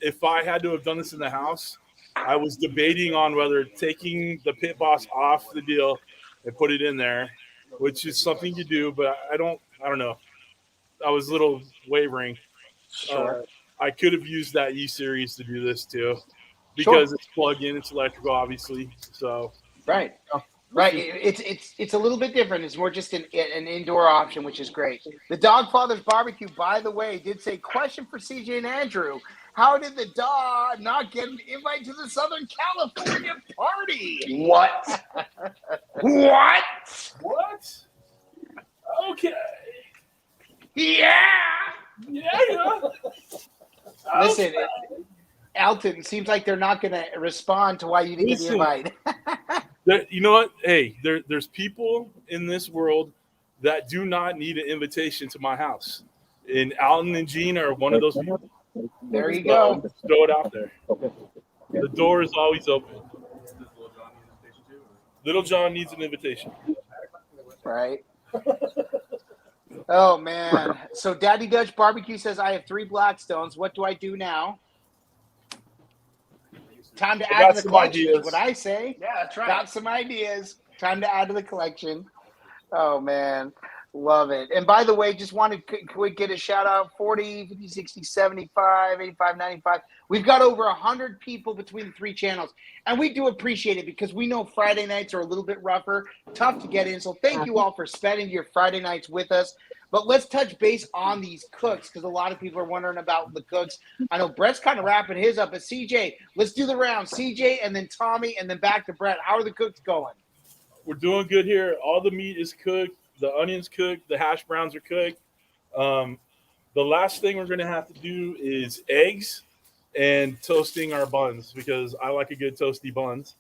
Speaker 1: if I had to have done this in the house, I was debating on whether taking the Pit Boss off the deal and put it in there, which is something you do, but I don't know. I was a little wavering.
Speaker 2: Sure.
Speaker 1: I could have used that E series to do this too, because it's plug in, it's electrical, obviously. So
Speaker 2: Right. Right. It's a little bit different. It's more just an indoor option, which is great. The Dog Father's Barbecue, by the way, did say, question for CJ and Andrew. How did the dog not get an invite to the Southern California party?
Speaker 3: What? What?
Speaker 1: What? Okay.
Speaker 3: Yeah.
Speaker 1: Yeah.
Speaker 2: Listen, Alton, seems like they're not going to respond to why you didn't get the invite.
Speaker 1: You know what? Hey, there's people in this world that do not need an invitation to my house. And Alton and Gene are one of those people.
Speaker 2: There you go.
Speaker 1: Just throw it out there. The door is always open. Little John needs an invitation.
Speaker 2: Right. Oh, man. So Daddy Dutch Barbecue says, I have 3 Blackstones. What do I do now? Time to add to the collection is what I say.
Speaker 3: Yeah, that's right.
Speaker 2: Got some ideas. Time to add to the collection. Oh, man. Love it. And by the way, just wanted to get a shout out, 40, 50, 60, 75, 85, 95. We've got over 100 people between the 3 channels. And we do appreciate it because we know Friday nights are a little bit rougher, tough to get in. So thank you all for spending your Friday nights with us. But let's touch base on these cooks because a lot of people are wondering about the cooks. I know Brett's kind of wrapping his up. But CJ, let's do the round. CJ and then Tommy and then back to Brett. How are the cooks going?
Speaker 1: We're doing good here. All the meat is cooked. The onions cooked. The hash browns are cooked. The last thing we're going to have to do is eggs and toasting our buns because I like a good toasty buns.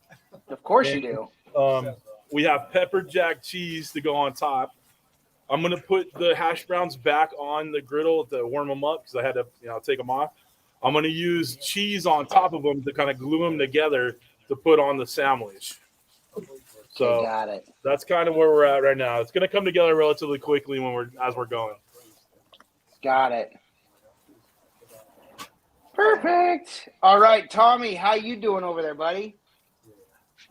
Speaker 2: Of course you do.
Speaker 1: We have pepper jack cheese to go on top. I'm going to put the hash browns back on the griddle to warm them up because I had to take them off. I'm going to use cheese on top of them to kind of glue them together to put on the sandwich. So
Speaker 2: got it.
Speaker 1: That's kind of where we're at right now. It's going to come together relatively quickly as we're going.
Speaker 2: Got it. Perfect. All right, Tommy, how you doing over there, buddy?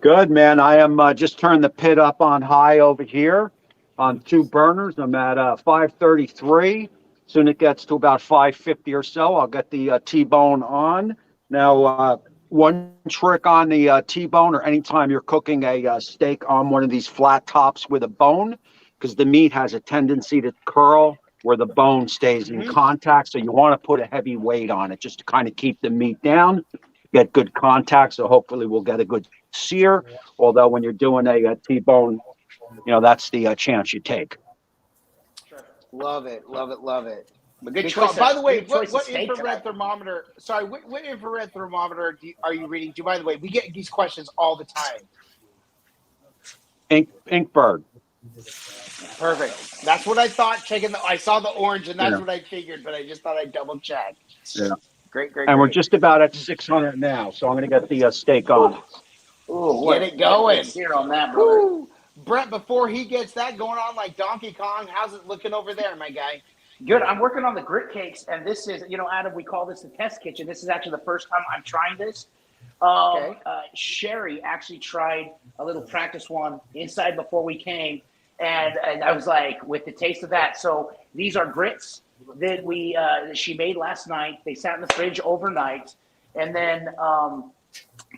Speaker 4: Good, man. I am just turned the pit up on high over here on 2 burners. I'm at 533. Soon it gets to about 550 or so, I'll get the T-bone on. Now, one trick on the T-bone, or anytime you're cooking a steak on one of these flat tops with a bone, because the meat has a tendency to curl where the bone stays in contact. So you want to put a heavy weight on it just to kind of keep the meat down, get good contact. So hopefully we'll get a good sear. Although when you're doing a T-bone, that's the chance you take.
Speaker 2: Love it, love it, love it.
Speaker 3: Good choice.
Speaker 2: By the way,
Speaker 3: good
Speaker 2: what
Speaker 3: steak
Speaker 2: infrared thermometer? Sorry, what infrared thermometer are you reading? By the way, we get these questions all the time.
Speaker 4: Inkbird.
Speaker 2: Perfect. That's what I thought. I saw the orange, and that's what I figured. But I just thought I'd double check.
Speaker 4: Yeah.
Speaker 2: Great.
Speaker 4: And we're just about at 600 now, so I'm going to get the steak on.
Speaker 3: Ooh,
Speaker 2: get it going.
Speaker 3: Here on that, brother.
Speaker 2: Woo. Brett, before he gets that going on like Donkey Kong, how's it looking over there, my guy?
Speaker 3: Good. I'm working on the grit cakes, and this is, Adam, we call this the test kitchen. This is actually the first time I'm trying this.
Speaker 2: Okay.
Speaker 3: Sherry actually tried a little practice one inside before we came, and I was like, with the taste of that. So these are grits that she made last night. They sat in the fridge overnight, and then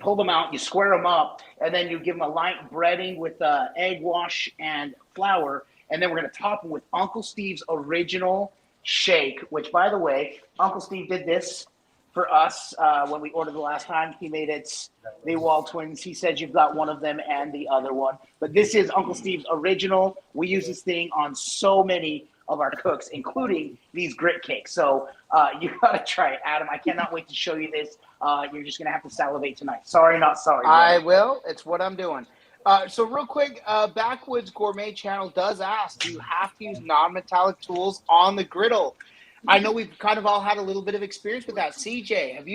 Speaker 3: pull them out. You square them up, and then you give them a light breading with egg wash and flour. And then we're going to top them with Uncle Steve's original shake, which, by the way, Uncle Steve did this for us when we ordered the last time. He made it the Waltwins. He said you've got one of them and the other one. But this is Uncle Steve's original. We use this thing on so many of our cooks, including these grit cakes. So you got to try it, Adam. I cannot wait to show you this. You're just going to have to salivate tonight. Sorry, not sorry. Bro.
Speaker 2: I will. It's what I'm doing. So real quick, Backwoods Gourmet Channel does ask, do you have to use non-metallic tools on the griddle? I know we've kind of all had a little bit of experience with that. CJ, have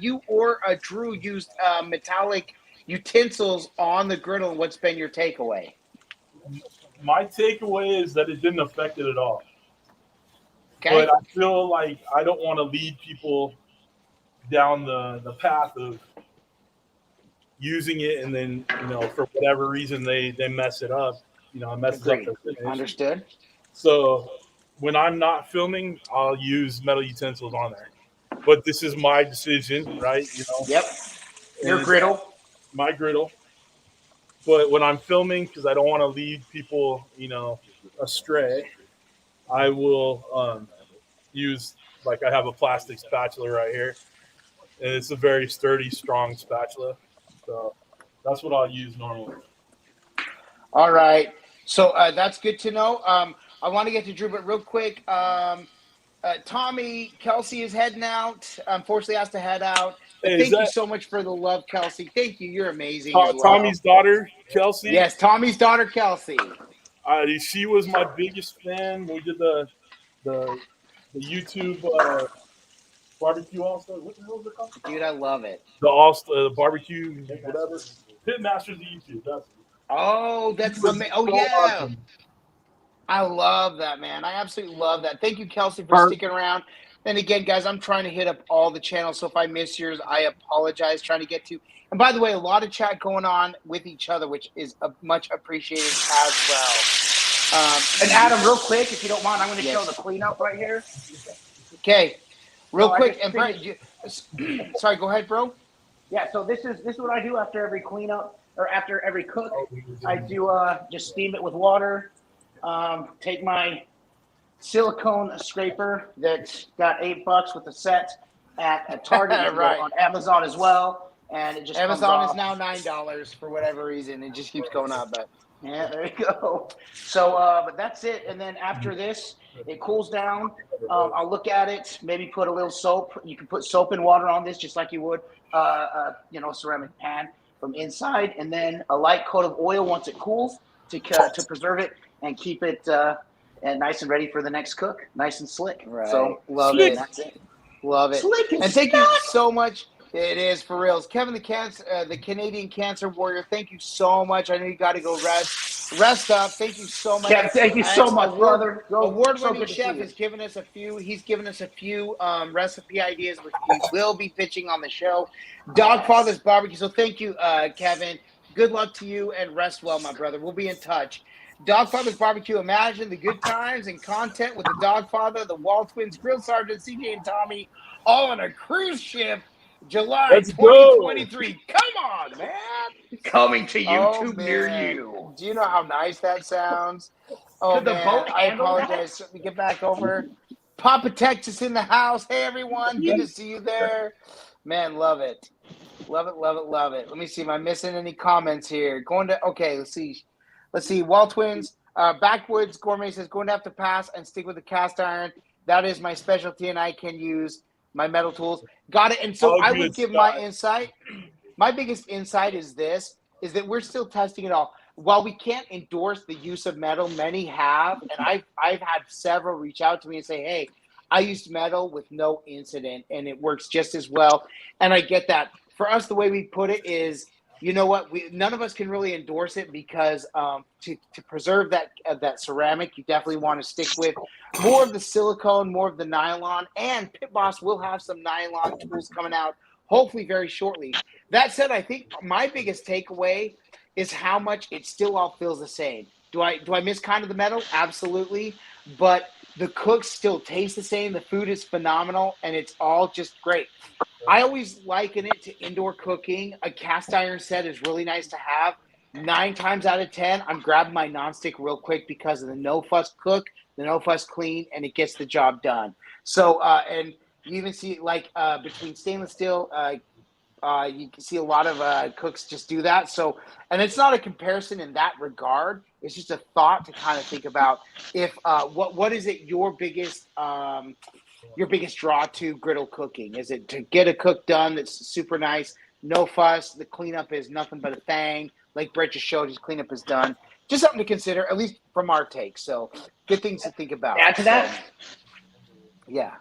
Speaker 2: you or Drew used metallic utensils on the griddle, and what's been your takeaway?
Speaker 1: My takeaway is that it didn't affect it at all.
Speaker 2: Okay.
Speaker 1: But I feel like I don't want to lead people down the path of using it, and then for whatever reason they mess it up. It messes up their finish.
Speaker 2: Understood.
Speaker 1: So when I'm not filming, I'll use metal utensils on there. But this is my decision, right?
Speaker 2: Yep. Your griddle.
Speaker 1: My griddle. But when I'm filming, because I don't want to lead people, astray, I will use, like, I have a plastic spatula right here, and it's a very sturdy, strong spatula. So that's what I'll use normally.
Speaker 2: All right. So that's good to know. I want to get to Drew, but real quick, Tommy, Kelsey is heading out. Unfortunately, has to head out.
Speaker 1: Hey,
Speaker 2: thank you so much for the love, Kelsey. Thank you. You're amazing.
Speaker 1: Tommy's daughter, Kelsey?
Speaker 2: Yes, Tommy's daughter, Kelsey.
Speaker 1: She was my biggest fan. We did the YouTube barbecue all-star. What the hell is it called?
Speaker 2: Dude, I love it.
Speaker 1: The barbecue, whatever. Pit Masters of YouTube.
Speaker 2: That's amazing. Oh, yeah. Awesome. I love that, man. I absolutely love that. Thank you, Kelsey, for sticking around. And again, guys, I'm trying to hit up all the channels, so if I miss yours, I apologize. Trying to get to. And by the way, a lot of chat going on with each other, which is much appreciated as well.
Speaker 3: And Adam, real quick, if you don't mind, I'm going to show the cleanup right here.
Speaker 2: Okay, real quick. And Brett, sorry, go ahead, bro.
Speaker 3: Yeah, so this is what I do after every cleanup or after every cook. I do just steam it with water. Take my silicone scraper that's got $8 with a set at Target
Speaker 2: right.
Speaker 3: on Amazon as well, and it just
Speaker 2: Amazon is now $9 for whatever reason. It just keeps going up, but
Speaker 3: yeah, there you go. So, but that's it. And then after this, it cools down. I'll look at it. Maybe put a little soap. You can put soap and water on this, just like you would, a ceramic pan from inside, and then a light coat of oil once it cools to preserve it and keep it and nice and ready for the next cook, nice and slick.
Speaker 2: Right.
Speaker 3: So
Speaker 2: love
Speaker 3: it.
Speaker 2: That's it. Love it.
Speaker 3: Slick
Speaker 2: and thank you so much. It is for reals. Kevin, the Canadian Cancer Warrior. Thank you so much. I know you got to go rest up. Thank you so much.
Speaker 3: Kevin, thank you so much, brother.
Speaker 2: Award-winning chef has given us a few. He's given us a few recipe ideas, which we will be pitching on the show. Dogfather's Barbecue. So thank you, Kevin. Good luck to you and rest well, my brother. We'll be in touch. Dogfather's Barbecue. Imagine the good times and content with the Dogfather, the Waltwins, Grill Sergeant, CJ, and Tommy, all on a cruise ship, July 2023. Come on, man.
Speaker 3: Coming to YouTube near you.
Speaker 2: Do you know how nice that sounds? Oh, man. I apologize. Let me get back over. Papa Texas in the house. Hey, everyone. Good to see you there. Man, love it. Love it, love it, love it. Let me see. Am I missing any comments here? Okay, let's see. Waltwins, Backwoods Gourmet says, going to have to pass and stick with the cast iron. That is my specialty, and I can use my metal tools. Got it. And so I would give my insight. My biggest insight is that we're still testing it all. While we can't endorse the use of metal, many have, and I've had several reach out to me and say, hey, I used metal with no incident, and it works just as well. And I get that. For us, the way we put it is, you know what? None of us can really endorse it because to preserve that ceramic, you definitely want to stick with more of the silicone, more of the nylon, and Pit Boss will have some nylon tools coming out hopefully very shortly. That said, I think my biggest takeaway is how much it still all feels the same. Do I miss kind of the metal? Absolutely, but the cooks still taste the same. The food is phenomenal, and it's all just great. I always liken it to indoor cooking. A cast iron set is really nice to have. 9 times out of 10, I'm grabbing my nonstick real quick because of the no fuss cook, the no fuss clean, and it gets the job done. So, and you even see between stainless steel, you can see a lot of cooks just do that. So, and it's not a comparison in that regard. It's just a thought to kind of think about if what is it your biggest draw to griddle cooking? Is it to get a cook done that's super nice, no fuss, the cleanup is nothing but a thang, like Brett just showed, his cleanup is done. Just something to consider, at least from our take. So good things to think about.
Speaker 3: Add to that?
Speaker 2: Yeah.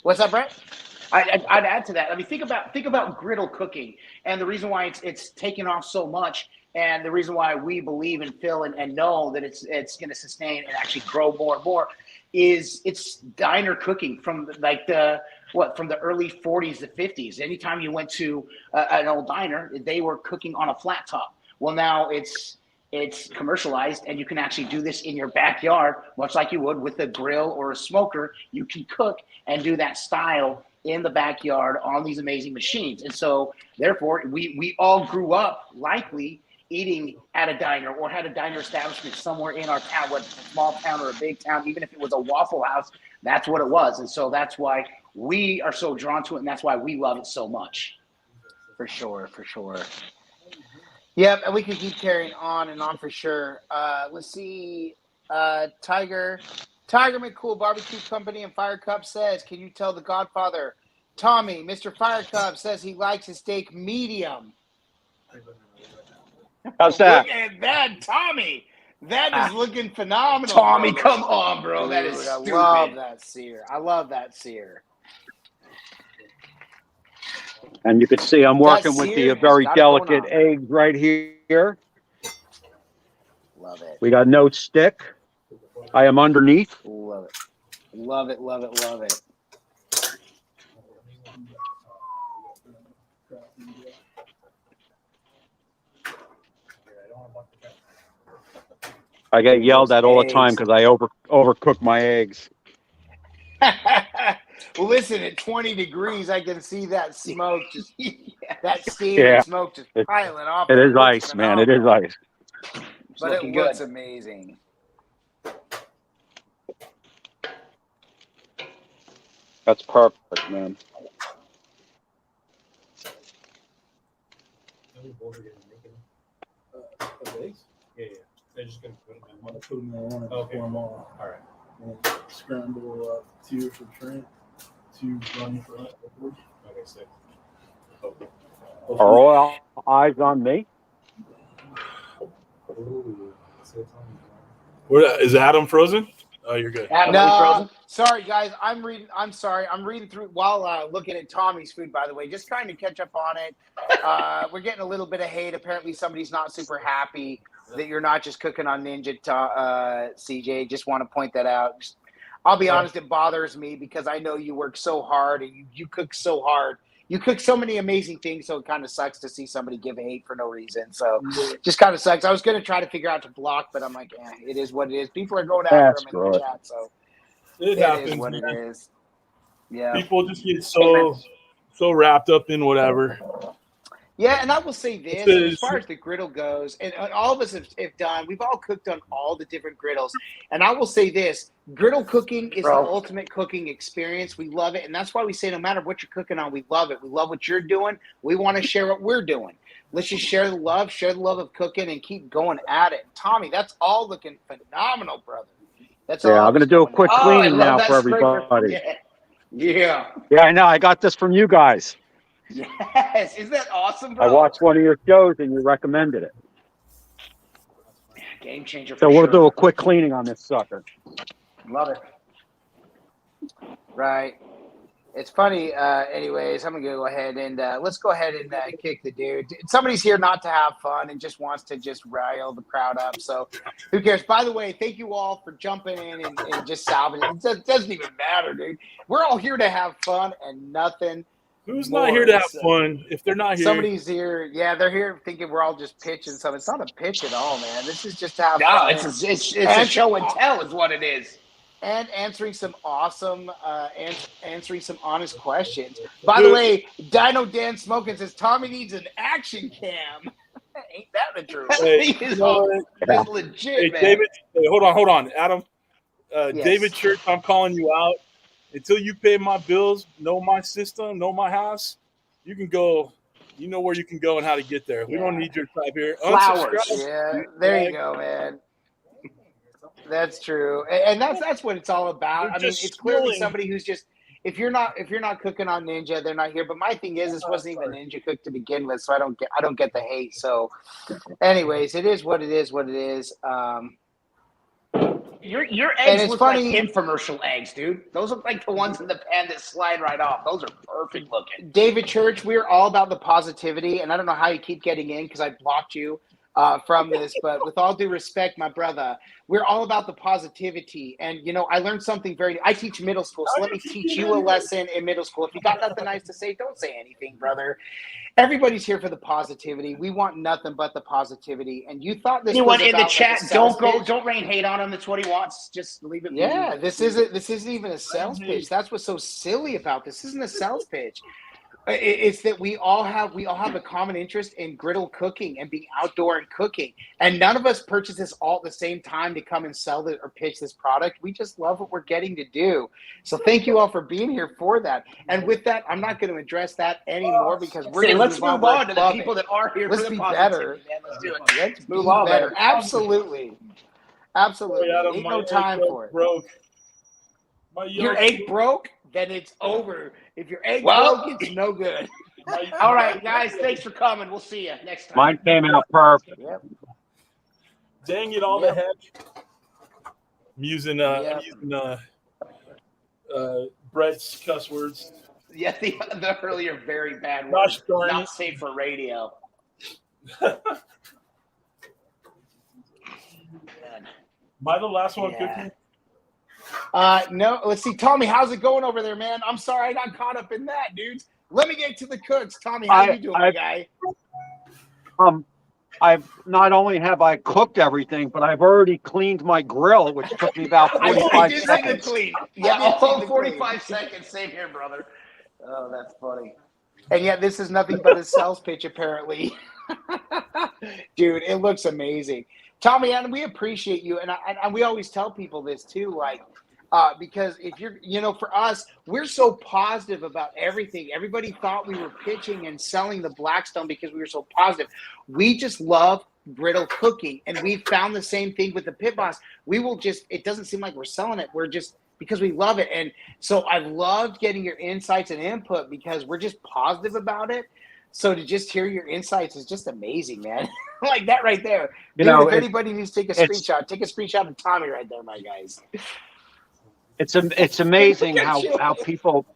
Speaker 2: What's up, Brett?
Speaker 3: I'd add to that. I mean, think about griddle cooking and the reason why it's taken off so much, and the reason why we believe and feel and know that it's going to sustain and actually grow more and more is it's diner cooking from like the from the early 40s to 50s. Anytime you went to an old diner, they were cooking on a flat top. Well, now it's commercialized, and you can actually do this in your backyard, much like you would with a grill or a smoker. You can cook and do that style in the backyard on these amazing machines. And so, therefore, we all grew up likely eating at a diner or had a diner establishment somewhere in our town, whether it's a small town or a big town, even if it was a Waffle House, that's what it was. And so that's why we are so drawn to it, and that's why we love it so much.
Speaker 2: For sure. Yep, and we could keep carrying on and on for sure. Let's see. Tiger McCool Barbecue Company and Fire Cup says, can you tell the Godfather, Tommy, Mr. Fire Cup says he likes his steak medium.
Speaker 4: How's that?
Speaker 2: Look at that, Tommy. That is looking phenomenal.
Speaker 3: Tommy, come on, bro. That is stupid.
Speaker 2: I love that sear.
Speaker 4: And you can see I'm working with the very delicate
Speaker 2: on.
Speaker 4: eggs right here.
Speaker 2: Love it.
Speaker 4: We got no stick. I am underneath.
Speaker 2: Love it.
Speaker 4: I get yelled at all the time because I overcook my eggs.
Speaker 2: Well, listen, at 20 degrees, I can see that smoke just that steam and smoke just piling off.
Speaker 4: It is ice, man. It is ice.
Speaker 2: But it looks amazing.
Speaker 4: That's perfect, man.
Speaker 1: Yeah. They're just going to put them in. I'm going to put them in one and pour them on. All right. And scramble 2 for Trent, 2 running for us. Okay, 6.
Speaker 4: Are all eyes on me?
Speaker 1: Is Adam frozen? Oh, you're good.
Speaker 3: Adam,
Speaker 2: No, sorry guys. I'm sorry. I'm reading through while looking at Tommy's food. By the way, just trying to catch up on it. We're getting a little bit of hate. Apparently, somebody's not super happy that you're not just cooking on Ninja, CJ. Just want to point that out. I'll be honest, it bothers me because I know you work so hard and you cook so hard. You cook so many amazing things, so it kind of sucks to see somebody give hate for no reason. So just kind of sucks. I was going to try to figure out to block, but I'm like, it is what it is. People are going after him in the chat, so
Speaker 1: it happens,
Speaker 2: is what it is. Yeah.
Speaker 1: People just get so wrapped up in whatever.
Speaker 2: Yeah, and I will say this, as far as the griddle goes, and all of us have done, we've all cooked on all the different griddles. And I will say this, griddle cooking is the ultimate cooking experience. We love it. And that's why we say no matter what you're cooking on, we love it. We love what you're doing. We want to share what we're doing. Let's just share the love of cooking and keep going at it. Tommy, that's all looking phenomenal, brother. That's all.
Speaker 4: I'm going to do a quick cleaning now for everybody.
Speaker 3: Yeah,
Speaker 4: I know. I got this from you guys.
Speaker 3: Yes, isn't that awesome, bro?
Speaker 4: I watched one of your shows and you recommended it.
Speaker 3: Game changer.
Speaker 4: So we'll do a quick cleaning on this sucker.
Speaker 3: Love it.
Speaker 2: Right. It's funny. Anyways, I'm going to go ahead and let's go ahead and kick the dude. Somebody's here not to have fun and just wants to just rile the crowd up. So who cares? By the way, thank you all for jumping in and just salvaging. It doesn't even matter, dude. We're all here to have fun and nothing.
Speaker 1: Who's not here to have fun if they're not here?
Speaker 2: Somebody's here. Yeah, they're here thinking we're all just pitching something. It's not a pitch at all, man. This is just to have fun.
Speaker 3: It's a show and tell is what it is.
Speaker 2: And answering some awesome, answering some honest questions. By the way, Dino Dan Smoking says Tommy needs an action cam. Ain't that the truth?
Speaker 1: Hey,
Speaker 3: That's legit, man.
Speaker 1: David, hold on, Adam.
Speaker 2: Yes.
Speaker 1: David Church, I'm calling you out. Until you pay my bills, know my system, know my house, you can go. You know where you can go and how to get there. We don't need your type here.
Speaker 3: Flowers.
Speaker 2: Yeah, there you go, man. That's true, and that's what it's all about. I mean, it's clearly somebody who's just if you're not cooking on Ninja, they're not here. But my thing is, this wasn't even Ninja cook to begin with, so I don't get the hate. So, anyways, it is what it is. What it is.
Speaker 3: Your eggs look like infomercial eggs, dude. Those look like the ones in the pan that slide right off. Those are perfect looking.
Speaker 2: David Church, we're all about the positivity, and I don't know how you keep getting in because I blocked you. from this. But with all due respect, my brother, we're all about the positivity. And, you know, I learned something I teach middle school, so let me teach you a lesson in middle school. If you got nothing nice to say, don't say anything, brother. Everybody's here for the positivity. We want nothing but the positivity. And you thought this
Speaker 3: Anyone
Speaker 2: was
Speaker 3: in the
Speaker 2: about
Speaker 3: chat,
Speaker 2: like a pitch?
Speaker 3: don't rain hate on him. That's what he wants. Just leave it.
Speaker 2: Yeah, this isn't even a sales pitch. That's what's so silly about this. This isn't a sales pitch. It's that we all have a common interest in griddle cooking and being outdoor and cooking. And none of us purchase this all at the same time to come and sell it or pitch this product. We just love what we're getting to do. So thank you all for being here for that. And with that, I'm not going to address that anymore because
Speaker 3: let's move on to the people that are here.
Speaker 2: Let's
Speaker 3: for the
Speaker 2: be
Speaker 3: positivity,
Speaker 2: better.
Speaker 3: man. Let's do it.
Speaker 2: Let's
Speaker 3: Move
Speaker 2: be
Speaker 3: on,
Speaker 2: better.
Speaker 3: man.
Speaker 2: Absolutely. Absolutely.
Speaker 1: Adam,
Speaker 2: Ain't
Speaker 1: my
Speaker 2: no time
Speaker 1: egg
Speaker 2: for it.
Speaker 1: broke.
Speaker 2: Your egg broke, then it's over. If your egg
Speaker 3: Well,
Speaker 2: broke, it's no good.
Speaker 3: All right, guys. Thanks for coming. We'll see you next time.
Speaker 4: Mine came out perfect.
Speaker 2: Yep.
Speaker 1: Dang it, all the heck. I'm using Brett's cuss words.
Speaker 3: Yeah, the earlier very bad
Speaker 1: Gosh
Speaker 3: words.
Speaker 1: darn
Speaker 3: Not
Speaker 1: it.
Speaker 3: safe for radio.
Speaker 1: Am I the last one
Speaker 2: Yeah.
Speaker 1: cooking?
Speaker 2: No, let's see. Tommy, how's it going over there, man? I'm sorry I got caught up in that, dudes. Let me get to the cooks. Tommy, how you doing, my guy?
Speaker 4: I've not only have I cooked everything, but I've already cleaned my grill, which took me about
Speaker 2: I
Speaker 4: 45
Speaker 2: did see the
Speaker 4: seconds.
Speaker 2: clean.
Speaker 3: Yeah,
Speaker 2: I did see
Speaker 3: all
Speaker 2: the
Speaker 3: 45
Speaker 2: clean.
Speaker 3: seconds. Same here, brother. Oh, that's funny.
Speaker 2: And yet this is nothing but a sales pitch, apparently. Dude, it looks amazing. Tommy, and we appreciate you. And we always tell people this too, like, because if you're, you know, for us, we're so positive about everything. Everybody thought we were pitching and selling the Blackstone because we were so positive. We just love griddle cooking. And we found the same thing with the Pit Boss. We will just, it doesn't seem like we're selling it. We're just, because we love it. And so I've loved getting your insights and input because we're just positive about it. So to just hear your insights is just amazing, man. Like that right there.
Speaker 4: You
Speaker 2: Dude,
Speaker 4: know,
Speaker 2: if anybody needs to take a screenshot, take a screenshot of Tommy right there, my guys.
Speaker 4: It's amazing how people,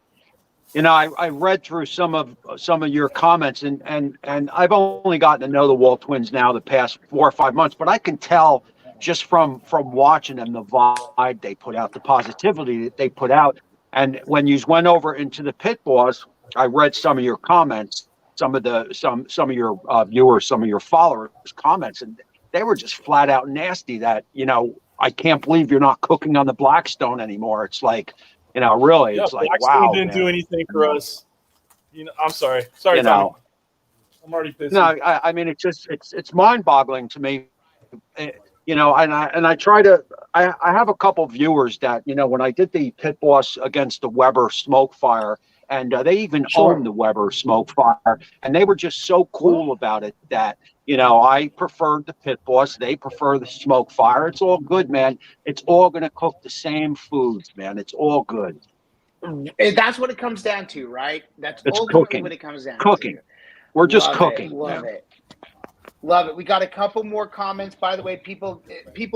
Speaker 4: you know, I read through some of your comments and I've only gotten to know the Waltwins now the past 4 or 5 months, but I can tell just from watching them the vibe they put out, the positivity that they put out. And when you went over into the Pit Boss, I read some of your comments, some of your viewers, some of your followers' comments, and they were just flat out nasty that, you know, I can't believe you're not cooking on the Blackstone anymore. It's like, you know, really, it's like,
Speaker 1: Blackstone
Speaker 4: wow.
Speaker 1: didn't do anything for us. You know, I'm sorry. Sorry,
Speaker 4: You
Speaker 1: Tommy.
Speaker 4: know,
Speaker 1: I'm already pissed.
Speaker 4: no, I mean, it's just, it's mind-boggling to me. You know, and I try to, I have a couple viewers that, you know, when I did the Pit Boss against the Weber smoke fire, and they even own the Weber smoke fire, and they were just so cool about it that, you know, I preferred the Pit Boss. They prefer the smoke fire. It's all good, man. It's all going to cook the same foods, man. It's all good.
Speaker 2: And that's what it comes down to, right? That's
Speaker 4: It's
Speaker 2: ultimately
Speaker 4: cooking.
Speaker 2: what it comes down
Speaker 4: Cooking.
Speaker 2: to.
Speaker 4: We're just
Speaker 2: Love
Speaker 4: cooking.
Speaker 2: It, love it. Love it. We got a couple more comments. By the way, people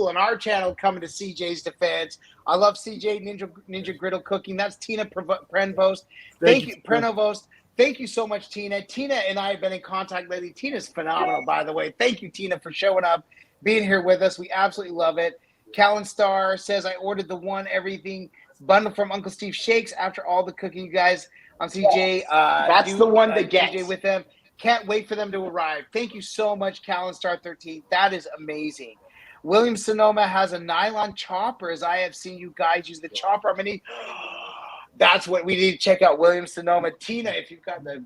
Speaker 2: on our channel coming to CJ's defense. I love CJ Ninja Griddle Cooking. That's Tina Prevost. Thank you, Prevost. Thank you so much, Tina. Tina and I have been in contact lately. Tina's phenomenal, by the way. Thank you, Tina, for showing up, being here with us. We absolutely love it. Callan Star says, I ordered the one everything bundle from Uncle Steve Shakes after all the cooking you guys on CJ.
Speaker 3: That's the one that gets.
Speaker 2: CJ with them. Can't wait for them to arrive. Thank you so much, Callan Star 13. That is amazing. William Sonoma has a nylon chopper, as I have seen you guys use the chopper. That's what we need to check out, William Sonoma. Tina, if you've got the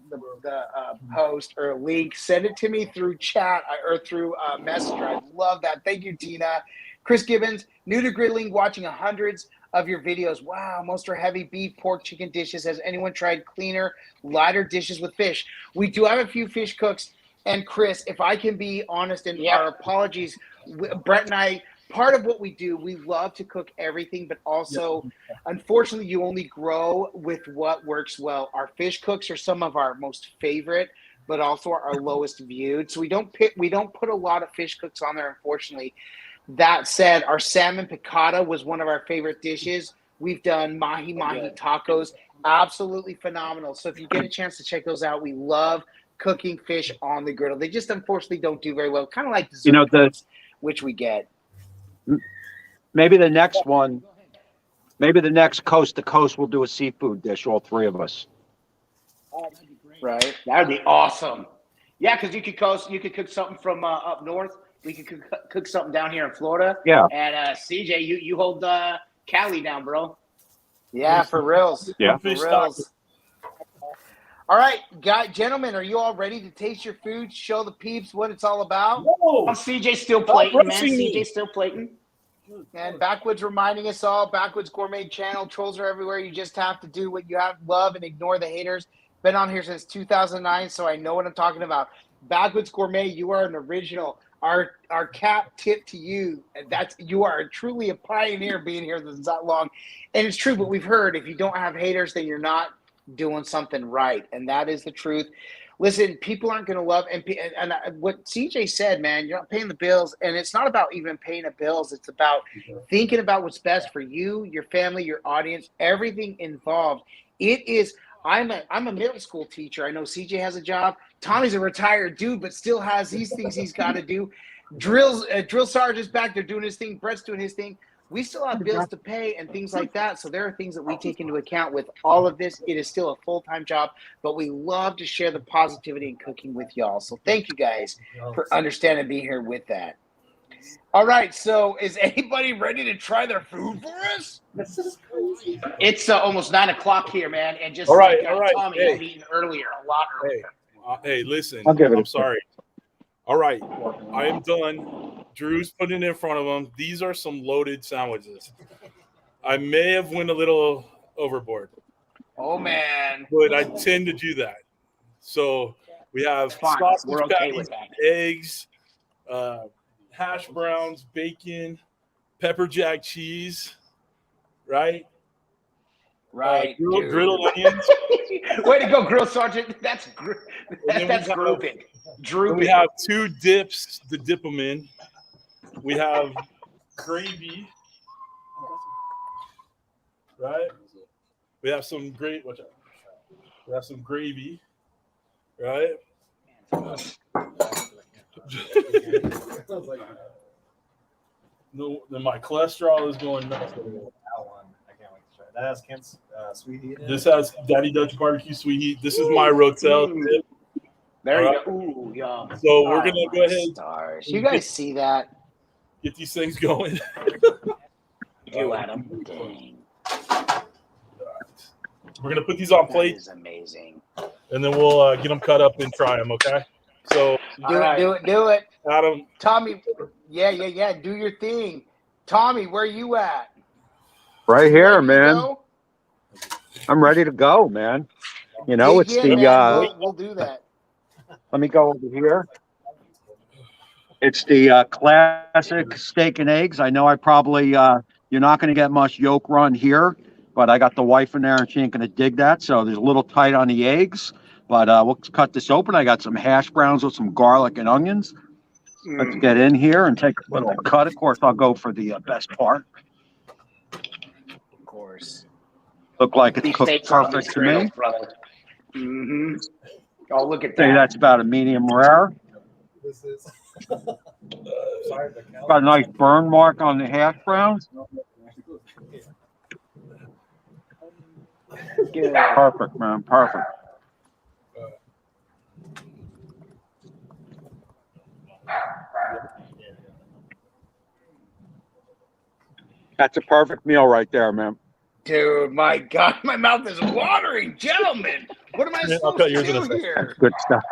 Speaker 2: post or link, send it to me through chat or through Messenger. I love that. Thank you, Tina. Chris Gibbons, new to griddling, watching hundreds of your videos. Wow, most are heavy beef, pork, chicken dishes. Has anyone tried cleaner, lighter dishes with fish? We do have a few fish cooks. And Chris, if I can be honest, and our apologies, Brett and I, part of what we do, we love to cook everything, but also, unfortunately, you only grow with what works well. Our fish cooks are some of our most favorite, but also our lowest viewed. So we don't put a lot of fish cooks on there, unfortunately. That said, our salmon piccata was one of our favorite dishes. We've done mahi tacos, absolutely phenomenal. So if you get a chance to check those out, we love cooking fish on the griddle. They just unfortunately don't do very well. Kind of like the
Speaker 4: You know,
Speaker 2: Zerkos, which we get.
Speaker 4: maybe the next one, maybe the next coast to coast, we'll do a seafood dish, all three of us.
Speaker 2: Right.
Speaker 3: That would be awesome. Yeah, because you could cook something from up north. We could cook something down here in Florida.
Speaker 4: Yeah.
Speaker 3: And CJ, you hold Cali down, bro.
Speaker 2: Yeah, for reals.
Speaker 4: Yeah.
Speaker 2: For reals. All right, gentlemen, are you all ready to taste your food? Show the peeps what it's all about?
Speaker 1: Whoa.
Speaker 3: CJ still plating, man.
Speaker 1: rushing me.
Speaker 3: CJ still plating.
Speaker 2: And Backwoods reminding us all, Backwoods Gourmet Channel, trolls are everywhere. You just have to do what you have, love, and ignore the haters. Been on here since 2009, so I know what I'm talking about. Backwoods Gourmet, you are an original. Our cap tip to you, and you are truly a pioneer being here this that long. And it's true, but we've heard if you don't have haters, then you're not doing something right, and that is the truth. Listen, people aren't going to love, and what CJ said, man, you're not paying the bills, and it's not about even paying the bills. It's about thinking about what's best for you, your family, your audience, everything involved. It is. I'm a middle school teacher. I know CJ has a job. Tommy's a retired dude, but still has these things he's got to do. Drill sergeant's back there doing his thing. Brett's doing his thing. We still have bills to pay and things like that. So there are things that we take into account with all of this. It is still a full-time job, but we love to share the positivity in cooking with y'all. So thank you guys for understanding being here with that. All right. So is anybody ready to try their food for us?
Speaker 3: It's almost 9 o'clock here, man. And just
Speaker 1: All right.
Speaker 3: Tommy,
Speaker 1: Hey.
Speaker 3: I've eaten earlier, a lot earlier.
Speaker 1: Hey, listen.
Speaker 4: I'll give it
Speaker 1: I'm
Speaker 4: a
Speaker 1: sorry. All right. I am done. Drew's putting it in front of him. These are some loaded sandwiches. I may have went a little overboard,
Speaker 2: Oh, man.
Speaker 1: but I tend to do that. So we have
Speaker 3: Fine.
Speaker 1: sausage
Speaker 3: We're okay
Speaker 1: patties,
Speaker 3: with that.
Speaker 1: eggs, hash browns, bacon, pepper jack cheese, right?
Speaker 3: Right. dude.
Speaker 1: Griddle onions.
Speaker 3: Way to go, Grill Sergeant. That's
Speaker 1: then
Speaker 3: that's
Speaker 1: we have-
Speaker 3: grouping.
Speaker 1: And
Speaker 3: Drooping.
Speaker 1: we have 2 dips to dip them in. We have gravy, right? We have some great. Watch out. We have some gravy, right? No, then my cholesterol is going nuts.
Speaker 5: That one, I can't wait to try. That has Kent's sweet heat in it.
Speaker 1: This has Daddy Dutch barbecue sweet heat. This is my Rotel dip.
Speaker 3: There you
Speaker 1: Alright.
Speaker 3: go. Ooh, yum.
Speaker 1: So we're gonna go ahead and
Speaker 2: Stars. You guys see that?
Speaker 1: get these things going.
Speaker 3: You, Adam. Dang.
Speaker 1: We're gonna put these on
Speaker 2: That
Speaker 1: plates,
Speaker 2: is amazing.
Speaker 1: and then we'll get them cut up and try them. Okay. So
Speaker 2: Do it.
Speaker 1: Adam,
Speaker 2: Tommy, yeah. Do your thing. Tommy, where you at?
Speaker 4: Right here,
Speaker 2: Ready to
Speaker 4: man.
Speaker 2: go?
Speaker 4: I'm ready to go, man. You know,
Speaker 2: Dig
Speaker 4: it's
Speaker 2: in,
Speaker 4: the
Speaker 2: man. We'll do that.
Speaker 4: let me go over here. It's the classic steak and eggs. I know I probably you're not going to get much yolk run here, but I got the wife in there and she ain't going to dig that. So there's a little tight on the eggs, but we'll cut this open. I got some hash browns with some garlic and onions. Let's get in here and take a little cut. Of course, I'll go for the best part.
Speaker 2: Of course.
Speaker 4: Look like it's
Speaker 3: These
Speaker 4: cooked
Speaker 3: steaks on these
Speaker 4: perfect to me.
Speaker 3: griddles, brother. Mm-hmm. Oh, look at
Speaker 4: Say
Speaker 3: that.
Speaker 4: that's about a medium rare.
Speaker 5: This is.
Speaker 4: Got a nice burn mark on the hash browns.
Speaker 2: Good.
Speaker 4: Perfect, man. Perfect. That's a perfect meal right there, man.
Speaker 2: Dude, my God, my mouth is watering. Gentlemen, what am I
Speaker 1: I'll
Speaker 2: supposed
Speaker 1: cut
Speaker 2: to
Speaker 1: yours in a
Speaker 2: do
Speaker 1: second.
Speaker 2: here?
Speaker 4: Good stuff.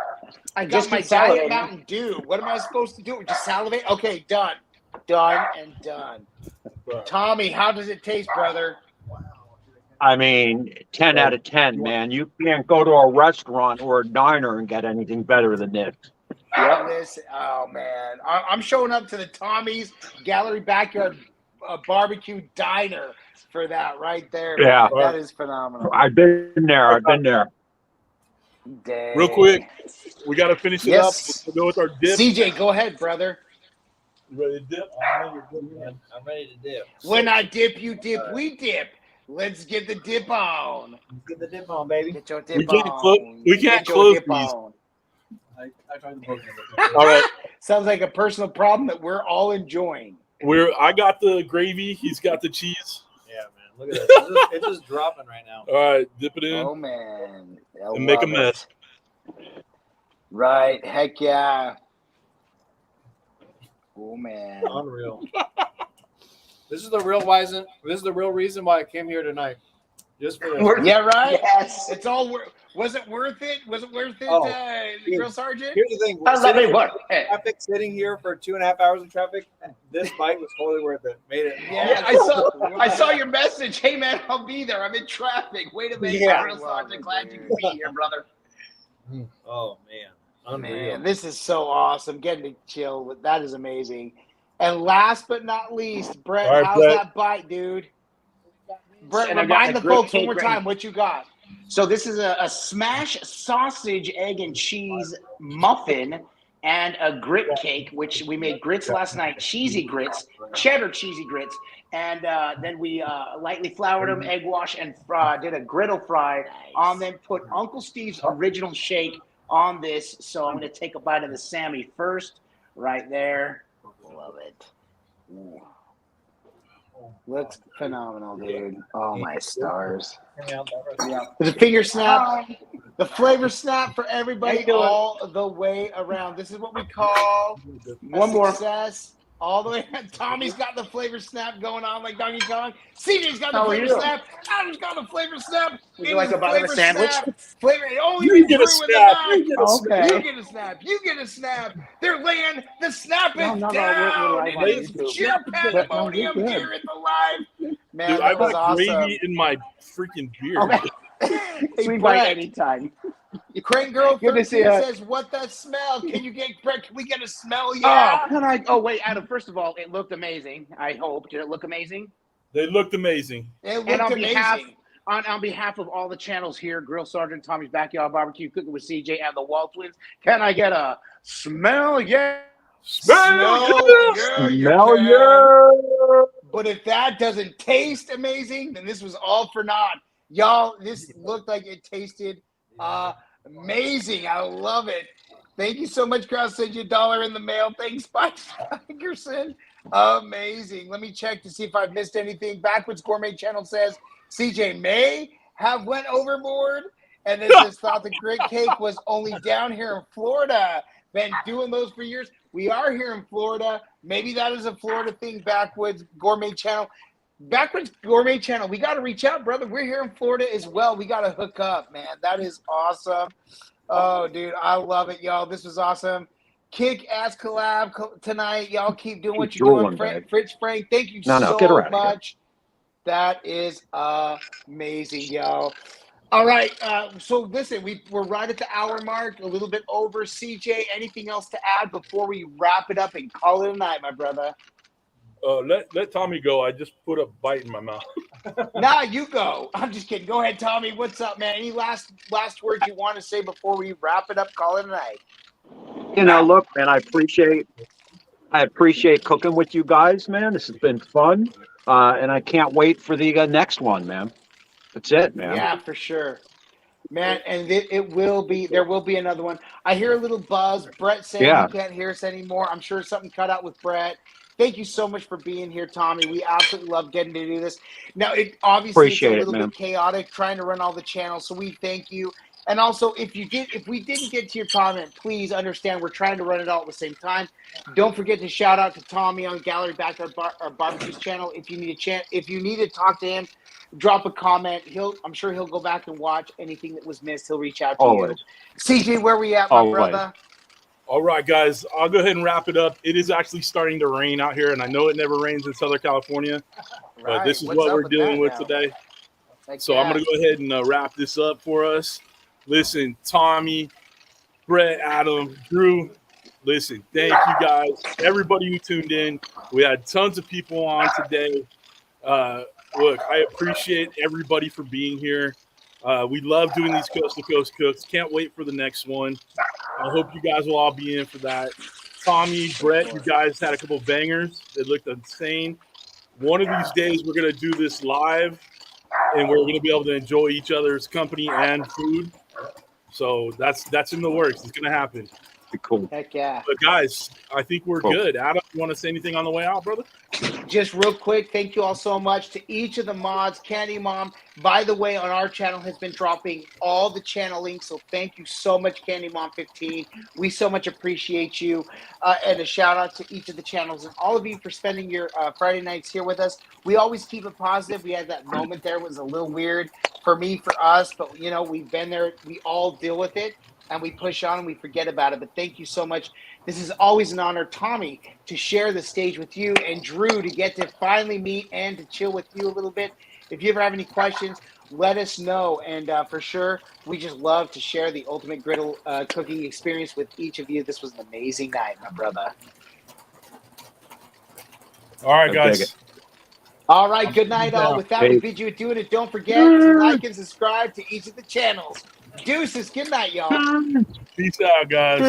Speaker 2: I got
Speaker 3: Just
Speaker 2: my
Speaker 3: keep salivating.
Speaker 2: Diet Mountain Dew. What am I supposed to do? Just salivate? Okay, done. Done and done. Tommy, how does it taste, brother?
Speaker 4: I mean, 10 out of 10, man. You can't go to a restaurant or a diner and get anything better than this.
Speaker 2: Listen, oh, man. I'm showing up to the Tommy's Gallery Backyard BBQ Diner for that right there.
Speaker 4: Yeah.
Speaker 2: Man. That is phenomenal.
Speaker 4: I've been there.
Speaker 2: Dang.
Speaker 1: real quick, we got to finish it
Speaker 2: Yes.
Speaker 1: up. We'll go with our dip.
Speaker 2: CJ, go ahead, brother.
Speaker 1: You ready to dip?
Speaker 5: I'm ready to dip.
Speaker 2: When I dip, you dip, we dip. Let's get the dip on.
Speaker 5: Get the dip on, baby.
Speaker 2: Get your dip
Speaker 1: We can't
Speaker 2: on.
Speaker 1: close- we can't
Speaker 2: Get your
Speaker 1: close
Speaker 2: dip
Speaker 1: these.
Speaker 2: on.
Speaker 5: I tried the book.
Speaker 1: All right.
Speaker 2: Sounds like a personal problem that we're all enjoying.
Speaker 1: I got the gravy. He's got the cheese.
Speaker 5: Yeah, man. Look at this. It's just dropping right now.
Speaker 1: All right, dip it in
Speaker 2: Oh man, I
Speaker 1: and make a
Speaker 2: love
Speaker 1: mess.
Speaker 2: it. Right? Heck yeah. Oh man.
Speaker 5: Unreal. This is the real reason why I came here tonight. Just for this.
Speaker 2: Yeah, right.
Speaker 3: Yes.
Speaker 2: It's all. Was it worth it? Was it worth it,
Speaker 5: Oh,
Speaker 2: Grill Sergeant?
Speaker 5: Here's the thing. Sitting here for 2.5 hours in traffic, this bite was totally worth it. Made it.
Speaker 2: Yeah,
Speaker 3: I saw your message. Hey man, I'll be there. I'm in traffic. Wait a minute,
Speaker 5: Yeah.
Speaker 3: Grill Sergeant. Glad you could be here, brother.
Speaker 5: Oh man. Unreal.
Speaker 2: Man, this is so awesome. Getting to chill with that is amazing. And last but not least, Brett,
Speaker 1: All right,
Speaker 2: how's
Speaker 1: Brett.
Speaker 2: that bite, dude? Brett,
Speaker 3: And I got
Speaker 2: remind
Speaker 3: a
Speaker 2: the
Speaker 3: grilled
Speaker 2: folks one
Speaker 3: cake
Speaker 2: more
Speaker 3: right
Speaker 2: time what you got.
Speaker 3: So this is a smash sausage, egg, and cheese muffin and a grit cake, which we made grits last night, cheesy grits, cheddar cheesy grits. And then we lightly floured them, egg wash, and did a griddle fry on them. Put Uncle Steve's original shake on this. So I'm going to take a bite of the Sammy first, right there. Love it. Ooh.
Speaker 2: Looks phenomenal, dude. Oh my stars.
Speaker 5: Yeah.
Speaker 2: The finger snap, the flavor snap for everybody
Speaker 3: How you doing?
Speaker 2: all the way around. This is what we call
Speaker 3: One more.
Speaker 2: success. All the way. Tommy's got the flavor snap going on like Donkey Kong. CJ's got the
Speaker 3: How are
Speaker 2: flavor
Speaker 3: you?
Speaker 2: snap. Adam's got the flavor snap.
Speaker 3: Would you like a bite of a
Speaker 2: Flavor
Speaker 3: sandwich?
Speaker 2: snap. Flavor. Oh,
Speaker 1: You
Speaker 2: you
Speaker 1: get a snap. You get a
Speaker 3: Okay.
Speaker 2: You get a snap. You get a snap. They're laying. The snap is
Speaker 3: No, no,
Speaker 2: down.
Speaker 3: we're live on
Speaker 2: It is
Speaker 3: YouTube.
Speaker 2: sheer pandemonium
Speaker 3: No, you're good.
Speaker 2: here at the live. Man,
Speaker 1: Dude, I
Speaker 2: that was
Speaker 1: got
Speaker 2: awesome.
Speaker 1: gravy in my freaking beer.
Speaker 3: Okay.
Speaker 2: Hey,
Speaker 3: Sweet bite
Speaker 2: Brett,
Speaker 3: anytime.
Speaker 2: Crane Girl
Speaker 3: Good to
Speaker 2: 13
Speaker 3: see ya.
Speaker 2: says, "What that smell? Can you get Brett? Can we get a smell?
Speaker 3: Oh,
Speaker 2: Yeah."
Speaker 3: can I? Oh, wait, Adam. First of all, it looked amazing. I hope. Did it look amazing?
Speaker 1: They looked amazing.
Speaker 2: It looked
Speaker 3: And on
Speaker 2: amazing.
Speaker 3: behalf on behalf of all the channels here, Grill Sergeant, Tommy's Backyard BBQ, Cooking with CJ, and the Waltwins, can I get a smell? Yeah.
Speaker 1: Smell
Speaker 2: yeah, you
Speaker 4: Smell
Speaker 2: can.
Speaker 4: yeah.
Speaker 2: But if that doesn't taste amazing, then this was all for naught. Y'all, this looked like it tasted amazing. I love it. Thank you so much, Kraus. Send you $1 in the mail. Thanks, Spike Tigerson. Amazing. Let me check to see if I've missed anything. Backwoods Gourmet Channel says CJ may have went overboard and then just thought the grit cake was only down here in Florida. Been doing those for years. We are here in Florida. Maybe that is a Florida thing, Backwoods Gourmet Channel. Backwoods Gourmet Channel, we got to reach out, brother. We're here in Florida as well. We got to hook up, man. That is awesome. Oh, dude, I love it, y'all. This was awesome. Kick-ass collab tonight. Y'all keep doing what
Speaker 4: Keep
Speaker 2: you're
Speaker 4: drooling,
Speaker 2: doing.
Speaker 4: babe.
Speaker 2: Fritz Frank, thank you
Speaker 4: No,
Speaker 2: so
Speaker 4: get her out of here.
Speaker 2: much. That is amazing, y'all. All right, so listen, we're right at the hour mark, a little bit over. CJ, anything else to add before we wrap it up and call it a night, my brother?
Speaker 1: Let Tommy go. I just put a bite in my mouth.
Speaker 2: Now you go. I'm just kidding. Go ahead, Tommy. What's up, man? Any last words you want to say before we wrap it up, call it a night?
Speaker 4: You know, look, man, I appreciate cooking with you guys, man. This has been fun. And I can't wait for the next one, man. That's it, man.
Speaker 2: Yeah, for sure. Man, and there will be another one. I hear a little buzz. Brett saying
Speaker 4: Yeah.
Speaker 2: he can't hear us anymore. I'm sure something cut out with Brett. Thank you so much for being here, Tommy. We absolutely love getting to do this. Now, it obviously
Speaker 4: Appreciate
Speaker 2: it's
Speaker 4: it,
Speaker 2: a little
Speaker 4: man.
Speaker 2: bit chaotic trying to run all the channels, so we thank you. And also, if we didn't get to your comment, please understand we're trying to run it all at the same time. Don't forget to shout out to Tommy on Gallery Backyard BBQ's channel. If you need to talk to him, drop a comment. I'm sure he'll go back and watch anything that was missed. He'll reach out to
Speaker 4: Always.
Speaker 2: you. CJ, where we at, my
Speaker 4: Always.
Speaker 2: brother?
Speaker 1: All right, guys, I'll go ahead and wrap it up. It is actually starting to rain out here, and I know it never rains in Southern California, but
Speaker 2: Right.
Speaker 1: this is
Speaker 2: What's
Speaker 1: what
Speaker 2: up
Speaker 1: we're
Speaker 2: with
Speaker 1: dealing
Speaker 2: that
Speaker 1: with
Speaker 2: now?
Speaker 1: today.
Speaker 2: Like
Speaker 1: So I'm
Speaker 2: that.
Speaker 1: going to go ahead and wrap this up for us. Listen, Tommy, Brett, Adam, Drew, listen, thank you guys, everybody who tuned in. We had tons of people on today. Look, I appreciate everybody for being here. We love doing these coast-to-coast cooks. Can't wait for the next one. I hope you guys will all be in for that. Tommy, Brett, you guys had a couple of bangers that looked insane. One of these days, we're going to do this live, and we're going to be able to enjoy each other's company and food. So that's in the works. It's gonna happen.
Speaker 4: Cool.
Speaker 2: Heck yeah.
Speaker 1: But guys, I think we're
Speaker 4: Cool.
Speaker 1: good. Adam, you want to say anything on the way out, brother?
Speaker 2: Just real quick, thank you all so much to each of the mods. Candy Mom, by the way, on our channel has been dropping all the channel links, so thank you so much, Candy Mom 15. We so much appreciate you, and a shout out to each of the channels and all of you for spending your Friday nights here with us. We always keep it positive. We had that moment there, it was a little weird for me, for us, but you know, we've been there. We all deal with it. And we push on and we forget about it. But thank you so much. This is always an honor, Tommy, to share the stage with you, and Drew to get to finally meet and to chill with you a little bit. If you ever have any questions, let us know. And for sure, we just love to share the Ultimate Griddle cooking experience with each of you. This was an amazing night, my brother.
Speaker 1: All right,
Speaker 4: I dig
Speaker 1: guys.
Speaker 4: it.
Speaker 2: All right, good night, all. With that, we bid you adieu, and don't forget to like and subscribe to each of the channels. Deuces, good night, y'all.
Speaker 1: Peace out, guys.